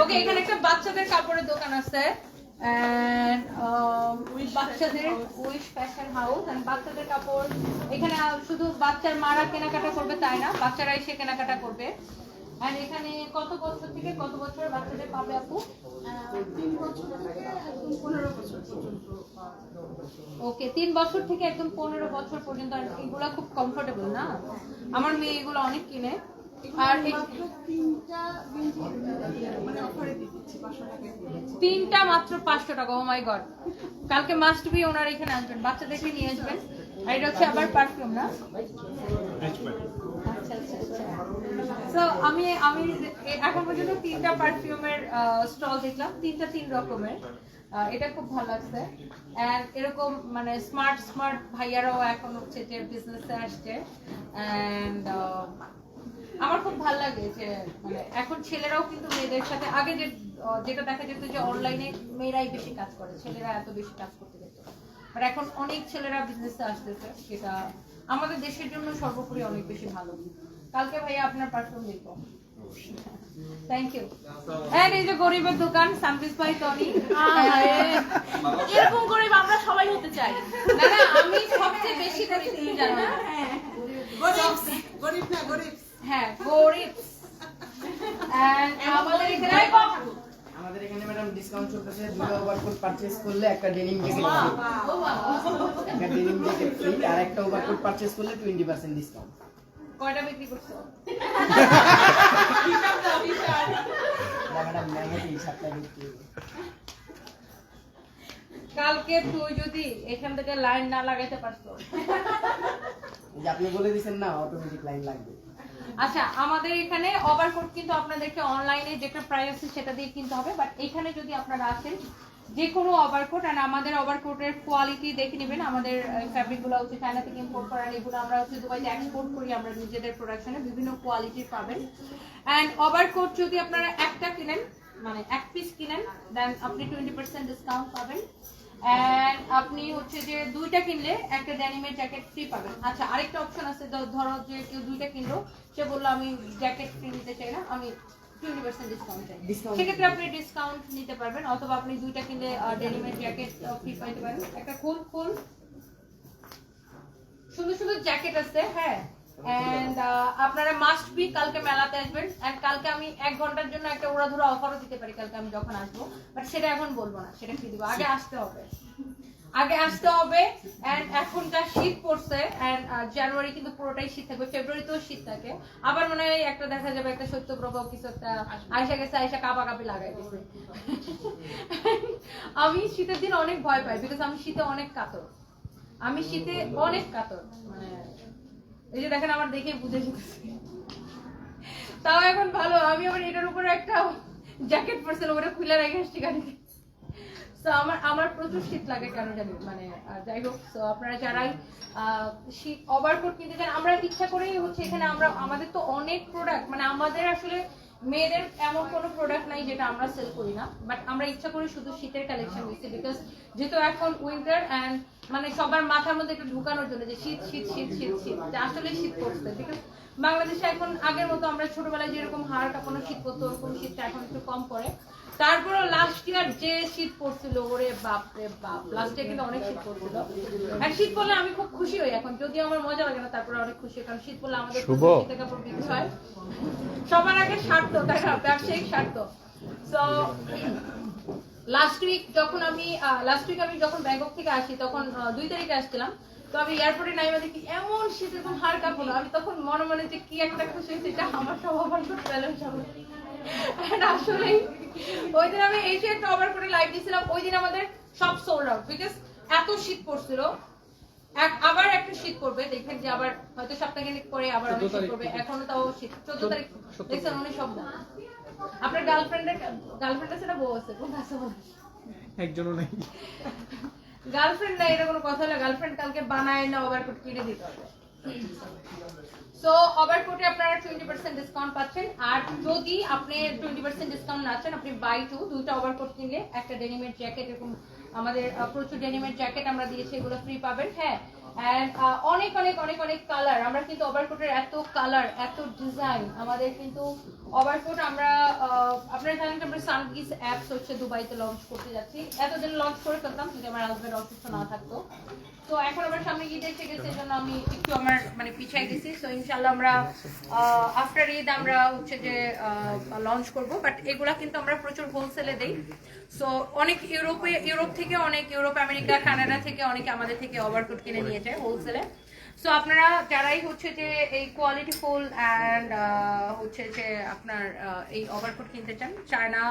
ওকে, এখানে একটা বাচ্চাদের কাপড়ের দোকান আছে, বাচ্চাদের উইশ ফ্যাশন হাউস, বাচ্চাদের কাপড়। এখানে শুধু বাচ্চার মারা কেনাকাটা করবে তাই না, বাচ্চারা এসে কেনাকাটা করবে। আর এখানে কত বছর থেকে কত বছরের বাচ্চাদের পাবে আপু? 3 বছর থেকে একদম 15 বছর পর্যন্ত। ওকে, 3 বছর থেকে একদম 15 বছর পর্যন্ত। আর এগুলা খুব কমফোর্টেবল না, আমার মেয়ে এগুলো অনেক কিনে। আর মাত্র 3টা মানে অফারে দিচ্ছি 500 টাকা দিয়ে। 3টা মাত্র 500 টাকা। ও মাই গড, কালকে মাস্ট বি ওনার এখানে আসবেন, বাচ্চাদেরকে নিয়ে আসবেন। আর এটা হচ্ছে আবার পারফিউম না? আচ্ছা আচ্ছা আচ্ছা। সো আমি এখন পর্যন্ত 3টা পারফিউমের স্টল দেখলাম, 3টা 3 রকমের। এটা খুব ভালো লাগছে। এন্ড এরকম মানে স্মার্ট ভাইয়ারাও এখন হচ্ছে যে বিজনেসে আসছে। এন্ড আমার খুব ভালো লাগে যে মানে এখন ছেলেরাও কিন্তু মেয়েদের সাথে আগে যেটা দেখা যেত যে অনলাইনে মেয়েরাই বেশি কাজ করে, ছেলেরা এত বেশি কাজ করতে যেত। আর এখন অনেক ছেলেরা বিজনেসে আসতেছে, সেটা আমাদের দেশের জন্য সর্বোপরি অনেক বেশি ভালো। কালকে ভাইয়া আপনার পারফিউম দেখবো। Thank you. এন্ড এই যে গরিবের দোকান সানপিস বাই টনি। এরকম গরিব আমরা সবাই হতে চাই। না না, আমি সবচেয়ে বেশি গরিব তুমি জানো না? গরিব না গরিব। হ্যাঁ গরিব। এন্ড আমাদের এখানে আমাদের এখানে ম্যাডাম ডিসকাউন্ট চলতেছে, 2টা ওভারকোট পারচেজ করলে একটা ডেনিম জ্যাকেট ফ্রি, একটা ডেনিম জ্যাকেট ফ্রি, আর একটা ওভারকোট পারচেজ করলে 20% ডিসকাউন্ট। কয়টা বিক্রি করছো? ম্যাডাম ম্যাঙ্গেটি সাপ্লাই দিতে কালকে তুই যদি এখান থেকে লাইন না লাগাইতে পারতো। এই যে আপনি বলে দিয়েছেন না অটোমেটিক লাইন লাগবে। আচ্ছা, আমাদের এখানে ওভারকোট কিন্তু আপনাদেরকে অনলাইনে যেটা প্রাইস আছে সেটা দিয়ে কিনতে হবে, বাট এখানে যদি আপনারা আসেন যে কোনো ওভারকোট, আর আমাদের ওভারকোটের কোয়ালিটি দেখে নেবেন। আমাদের ফ্যাব্রিকগুলো হচ্ছে চায়না থেকে ইম্পোর্ট করা, এগুলো আমরা হচ্ছে দুবাইতে এক্সপোর্ট করি, আমরা নিজেদের প্রোডাকশনে বিভিন্ন কোয়ালিটির পাবেন। অ্যান্ড ওভারকোট যদি আপনারা একটা কিনেন, মানে এক পিস কিনেন, দেন আপনি 20% ডিসকাউন্ট পাবেন। এন্ড আপনি হচ্ছে যে 2টা কিনলে একটা ডেনিমের জ্যাকেট ফ্রি পাবেন। আচ্ছা, আরেকটা অপশন আছে, ধরো যে কেউ 2টা কিনলো, সে বললো আমি জ্যাকেট ফ্রি নিতে চাই না, আমি 20% ডিসকাউন্ট চাই, সেক্ষেত্রে আপনি ডিসকাউন্ট নিতে পারবেন। অথবা আপনি 2টা কিনলে ডেনিমের জ্যাকেট ফ্রি পাইতে পারেন। একটা ফুল সুন্দর জ্যাকেট আছে। হ্যাঁ, এন্ড আপনারা মাস্ট বি কালকে মেলাতে আসবেন। এন্ড কালকে আমি 1 ঘন্টার জন্য একটা উড়াধুরা অফারও দিতে পারি কালকে আমি যখন আসবো, বাট সেটা এখন বলবো না, সেটা কি দিব, আগে আসতে হবে। এন্ড এখন যা শীত পড়ছে, এন্ড জানুয়ারি কিন্তু পুরোটাই শীত থাকবে, ফেব্রুয়ারিতেও শীত থাকে। আবার মনে হয় একটা দেখা যাবে একটা শৈত্যপ্রবাহ কিছু একটা আয়সা কাঁপাকাঁপি লাগাই দিচ্ছে। আমি শীতের দিন অনেক ভয় পাই, বিকজ আমি শীতে অনেক কাতর। মানে এই যে দেখেন আমার দেখে বুঝে যেতেছে। তাও এখন ভালো আমি আবার এটার উপরে একটা জ্যাকেট পরছিলাম, ওটা খুলে রেখে আসছি গাড়িতে। তো আমার প্রচুর শীত লাগে কেন জানি, মানে যাই হোক। তো আপনারা যারাই শীত ওভারকোট কিনতে চান, আমরা ইচ্ছা করেই হচ্ছে এখানে আমাদের তো অনেক প্রোডাক্ট, মানে আমাদের আসলে মেয়েদের এমন কোনো প্রোডাক্ট নাই যেটা আমরা সেল করি না, বাট আমরা ইচ্ছা করি শুধু শীতের কালেকশন দিচ্ছি, বিকজ যেহেতু এখন উইন্টার এন্ড মানে সবার মাথার মধ্যে একটু ঢুকানোর জন্য যে শীত শীত শীত শীত শীত, আসলে শীত পড়ছে। বিকজ বাংলাদেশে এখন আগের মতো আমরা ছোটবেলায় যেরকম হাড় কাঁপানো শীত পড়তো, ওরকম শীতটা এখন একটু কম পড়ে। তারপরে লাস্ট ইয়ার যে শীত পড়ছিল, ওরে বাপ রে বাপ, লাস্ট ইয়ার কিন্তু অনেক শীত পড়ছিল। আর শীত পড়লে আমি খুব খুশি হই এখন, যদিও আমার মজা লাগে না, তারপরে অনেক খুশি, কারণ শীত পড়লে আমাদের শীতের কাপড় বিক্রি হয়। সবার আগে স্বার্থ, তাই না, ব্যবসায়িক স্বার্থ। তো লাস্ট উইক আমি যখন ব্যাংকক থেকে আসি, তখন 2 তারিখে আসছিলাম। তো আমি এয়ারপোর্টে নাইমা দেখি এমন শীত, এরকম হাড় কাঁপানো। আমি তখন মনে যে কি একটা খুশি হয়েছে, এটা আমার সব ওভার করতে পেলাম সবাই। আসলে ওই দিন আমি এসে একটা ওভার করে লাইভ দিয়েছিলাম, ওই দিন আমাদের সব সোল্ড আউট, বিকজ এত শীত পড়ছিল। আবার একটা শীত পড়বে, দেখেন যে আবার হয়তো সপ্তাহখানেক পরে আবার অনেক শীত পড়বে। এখনো তাও শীত 14 তারিখ দেখছেন, উনি সব না। আপনার গার্লফ্রেন্ড আছে না বউ আছে? কোন আছে? একজনও নাই। গার্লফ্রেন্ড নাই, এটা কোনো কথা না। গার্লফ্রেন্ড কালকে বানায় না, ওভারকোট কিনে দিতে হবে। সো ওভারকোটে আপনারা 20% ডিসকাউন্ট পাচ্ছেন। আর যদি আপনি 20% ডিসকাউন্ট না চান, আপনি বাই 2টা ওভারকোট কিনলে একটা ডেনিমের জ্যাকেট, এরকম আমাদের প্রচুর ডেনিমের জ্যাকেট আমরা দিয়েছি, এগুলো ফ্রি পাবেন। হ্যাঁ, এন্ড অনেক অনেক অনেক অনেক কালার, আমরা কিন্তু ওভারকোটের এত কালার, এত ডিজাইন, আমাদের কিন্তু ওভারকোট আমরা আপনারা জানেন যে আমরা সানকিস অ্যাপস হচ্ছে দুবাইতে লঞ্চ করতে যাচ্ছি। এতদিন লঞ্চ করে ফেলতাম যদি আমার হাজবেন্ড অসুস্থ না থাকতো। তো এখন আবার সামনে ঈদ এসে গেছে, এই জন্য আমি একটু আমার মানে পিছিয়ে গেছি। সো ইনশাল্লাহ আমরা আফটার ঈদ আমরা হচ্ছে যে লঞ্চ করব, বাট এগুলা কিন্তু আমরা প্রচুর হোলসেলে দেই। সো অনেক ইউরোপ থেকে, অনেক ইউরোপ, আমেরিকা, কানাডা থেকে অনেকে আমাদের থেকে ওভারকোট কিনে নিয়ে যায় হোলসেলে। সো আপনারা যারাই হচ্ছে যে এই কোয়ালিটি ফুল অ্যান্ড হচ্ছে যে আপনার এই ওভারকোট কিনতে চান, চায়না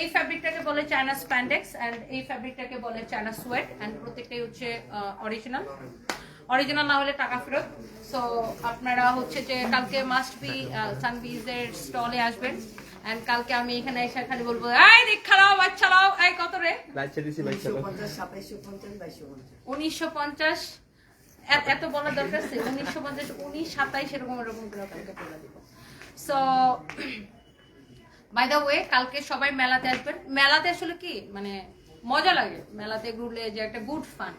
এই ফ্যাব্রিকটাকে বলে চায়না স্প্যান্ডেক্স, অ্যান্ড এই ফ্যাব্রিকটাকে বলে চায়না সোয়েট, অ্যান্ড প্রত্যেকটাই হচ্ছে অরিজিনাল। অরিজিনাল না হলে টাকা ফেরত। সো আপনারা হচ্ছে যে কালকে মাস্ট বি সানবিজের স্টলে আসবেন। এন্ড কালকে আমি এখানে এসে খালি বলবো এই দীক্ষা লাও বাচ্চা লাও এই কত রে 1950 এত বলার দরকার আছে 1950 1927 এরকম করে কালকে বলে দিব। সো বাই দ্য ওয়ে কালকে সবাই মেলাতে আসবেন। মেলাতে আসলে কি মানে মজা লাগে, মেলাতে ঘুরলে যে একটা গুড ফান।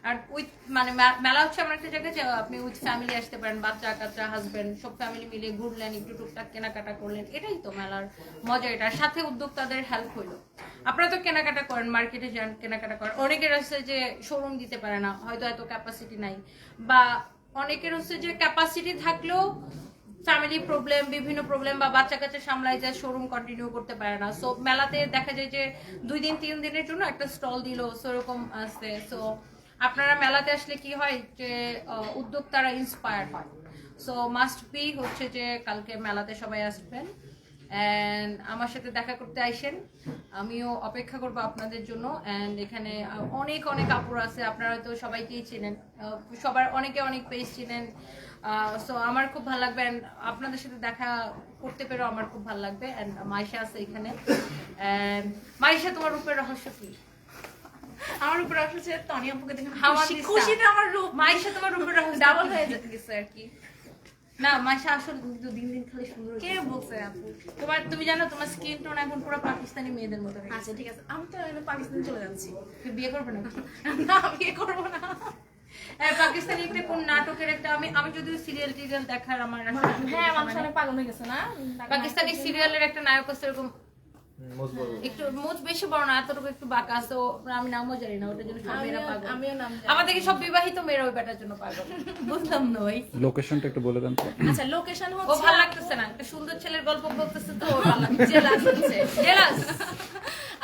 আর উইথ মানে মেলা হচ্ছে এমন একটা জায়গা যে আপনি উইথ ফ্যামিলি আসতে পারেন, বাচ্চা কাচ্চা হাজবেন্ড সব ফ্যামিলি মিলে ঘুরলেন, একটু টুকটাক কেনাকাটা করলেন, এটাই তো মেলার মজা। এটা সাথে উদ্যোক্তাদের হেল্প হইলো। আপনারা তো কেনাকাটা করেন, মার্কেটে যান কেনাকাটা করেন, অনেকের আছে যে শোরুম দিতে পারে না, হয়তো এত ক্যাপাসিটি নাই, বা অনেকের হচ্ছে যে ক্যাপাসিটি থাকলেও ফ্যামিলি প্রবলেম, বিভিন্ন প্রবলেম বা বাচ্চা কাচ্চা সামলাই যায়, শোরুম কন্টিনিউ করতে পারে না। সো মেলাতে দেখা যায় যে 2 দিন 3 দিনের জন্য একটা স্টল দিল, সেরকম আছে। সো আপনারা মেলাতে আসলে কি হয় যে উদ্যোক্তারা ইন্সপায়ার হয়। সো মাস্ট বি হচ্ছে যে কালকে মেলাতে সবাই আসবেন অ্যান্ড আমার সাথে দেখা করতে আইসেন। আমিও অপেক্ষা করবো আপনাদের জন্য। অ্যান্ড এখানে অনেক অনেক কাপড় আছে, আপনারা হয়তো সবাইকেই চিনেন, সবার অনেকে অনেক পেজ চিনেন। সো আমার খুব ভালো লাগবে অ্যান্ড আপনাদের সাথে দেখা করতে পেরেও আমার খুব ভালো লাগবে। অ্যান্ড মাইশা আছে এখানে। অ্যান্ড মাইশা, তোমার রূপের রহস্য কি? আমার উপর আসলে তনি আপুকে দেখে খুশিতে আমার রূপ, মাইশা তোমার রূপের রহস্য ডাবল হয়ে যেতে গেছে আর কি। না মাইশা আসলে দিন দিন খালি সুন্দর। কে বলছে আপু? তুমি জানো তোমার স্কিন টোন এখন পুরো পাকিস্তানি মেয়েদের মতো হয়ে গেছে। আচ্ছা ঠিক আছে, আমি তো পাকিস্তান চলে যাচ্ছি। তুমি বিয়ে করবে না? না বিয়ে করবো না। পাকিস্তানি একটা কোন নাটকের একটা আমি যদি সিরিয়াল টিরিয়াল দেখার আমার হ্যাঁ মানুষ অনেক পাগল হয়ে গেছে না, পাকিস্তানি সিরিয়ালের একটা নায়ক আছে এরকম একটু মুখ বেশি বড় না, এতটুকু একটু বাঁকা। তো আমি নামও জানি না, ওটার জন্য সব মেয়েরা পাগল। আমিও নাম জানি। আমাদেরকে সব বিবাহিত মেয়েরা ওই ব্যাটার জন্য পাগল। বুঝলাম না ওই লোকেশনটা একটু বলে দেন তো। আচ্ছা লোকেশন ও হচ্ছে, ভালো লাগতেছে না, একটা সুন্দর ছেলের গল্প বলতেছে তো ওর ভালো লাগছে। জেলাস হচ্ছে জেলাস।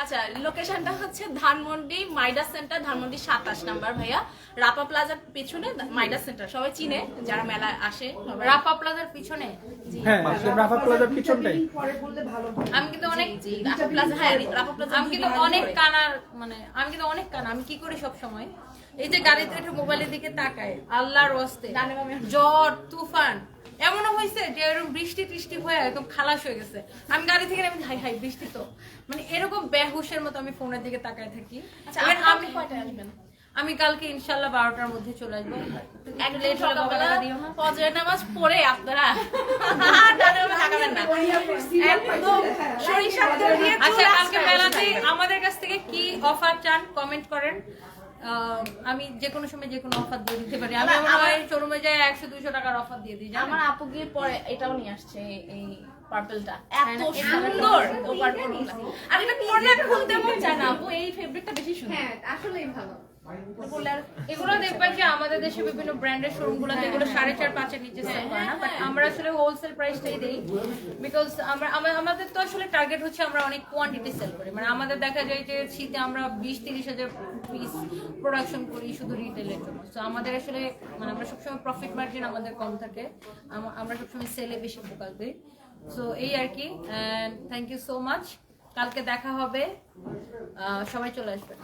আচ্ছা লোকেশনটা হচ্ছে ধানমন্ডি মাইডা সেন্টার, ধানমন্ডি 27 নাম্বার ভাইয়া, রাপা প্লাজার পিছনে মাইডা সেন্টার। সবাই চিনে যারা মেলায় আসে। রাফা প্লাজার পিছনে। হ্যাঁ রাফা প্লাজার পিছনটাই। পরে বললে ভালো হয়। আমি কিন্তু অনেক রাপা প্লাজা, হ্যাঁ রাপা প্লাজা। আমি কিন্তু অনেক কানার মানে আমি কিন্তু অনেক কানা। আমি কি করি সব সময় এই যে গাড়িতে একটু মোবাইলের দিকে তাকায়, আল্লাহর ওয়াস্তে জ্বর তুফান এমনও হয়েছে যে এরকম বৃষ্টি টিষ্টি হয়ে একদম খালাস হয়ে গেছে, আমি গাড়ি থেকে আমি হাই হাই বৃষ্টি তো মানে এরকম বেহুশের মতো আমি ফোনের দিকে তাকায় থাকি। আচ্ছা আপনি কয়টায় আসবেন? আমি কালকে ইনশাল্লাহ 12টার মধ্যে চলে আসবো। একটু লেট হলে বাবা দিও না, ফজরের নামাজ পড়ে আপনারা ডানে তাকাবেন না, একদম সরিষার তেল দিয়ে। আচ্ছা কালকে মেলাতে আমাদের কাছ থেকে কি অফার চান কমেন্ট করেন। আমি যে কোনো সময় যে কোনো অফার দিয়ে দিতে পারি। আমি আমার শোরুমে যাই 100-200 টাকার অফার দিয়ে দিই। আমার আপু গিয়ে পরে এটাও নিয়ে আসছে, এই পার্পলটা এত সুন্দর। ও পার্পলটা আর এটা পরলে খুলতে মন চায় না আপু, এই ফেব্রিকটা বেশি সুন্দর। হ্যাঁ আসলেই ভালো। এগুলো দেখবেন যে আমাদের দেশে বিভিন্ন ব্র্যান্ডের শোরুম গুলোতে এগুলো 4.5-5 এর নিচে সেল করে না, বাট আমরা আসলে হোলসেল প্রাইসটাই দেই। বিকজ আমাদের তো আসলে টার্গেট হচ্ছে আমরা অনেক কোয়ান্টিটি সেল করি। মানে আমাদের দেখা যায় যে শীতে আমরা 20-30 হাজার পিস প্রোডাকশন করি শুধু রিটেলের জন্য। তো আমাদের আসলে মানে আমরা সবসময় প্রফিট মার্জিন আমাদের কম থাকে, আমরা সবসময় সেলে বেশি ফোকাস দিই। সো এই আর কি। Thank you so much. কালকে দেখা হবে, সবাই চলে আসবেন।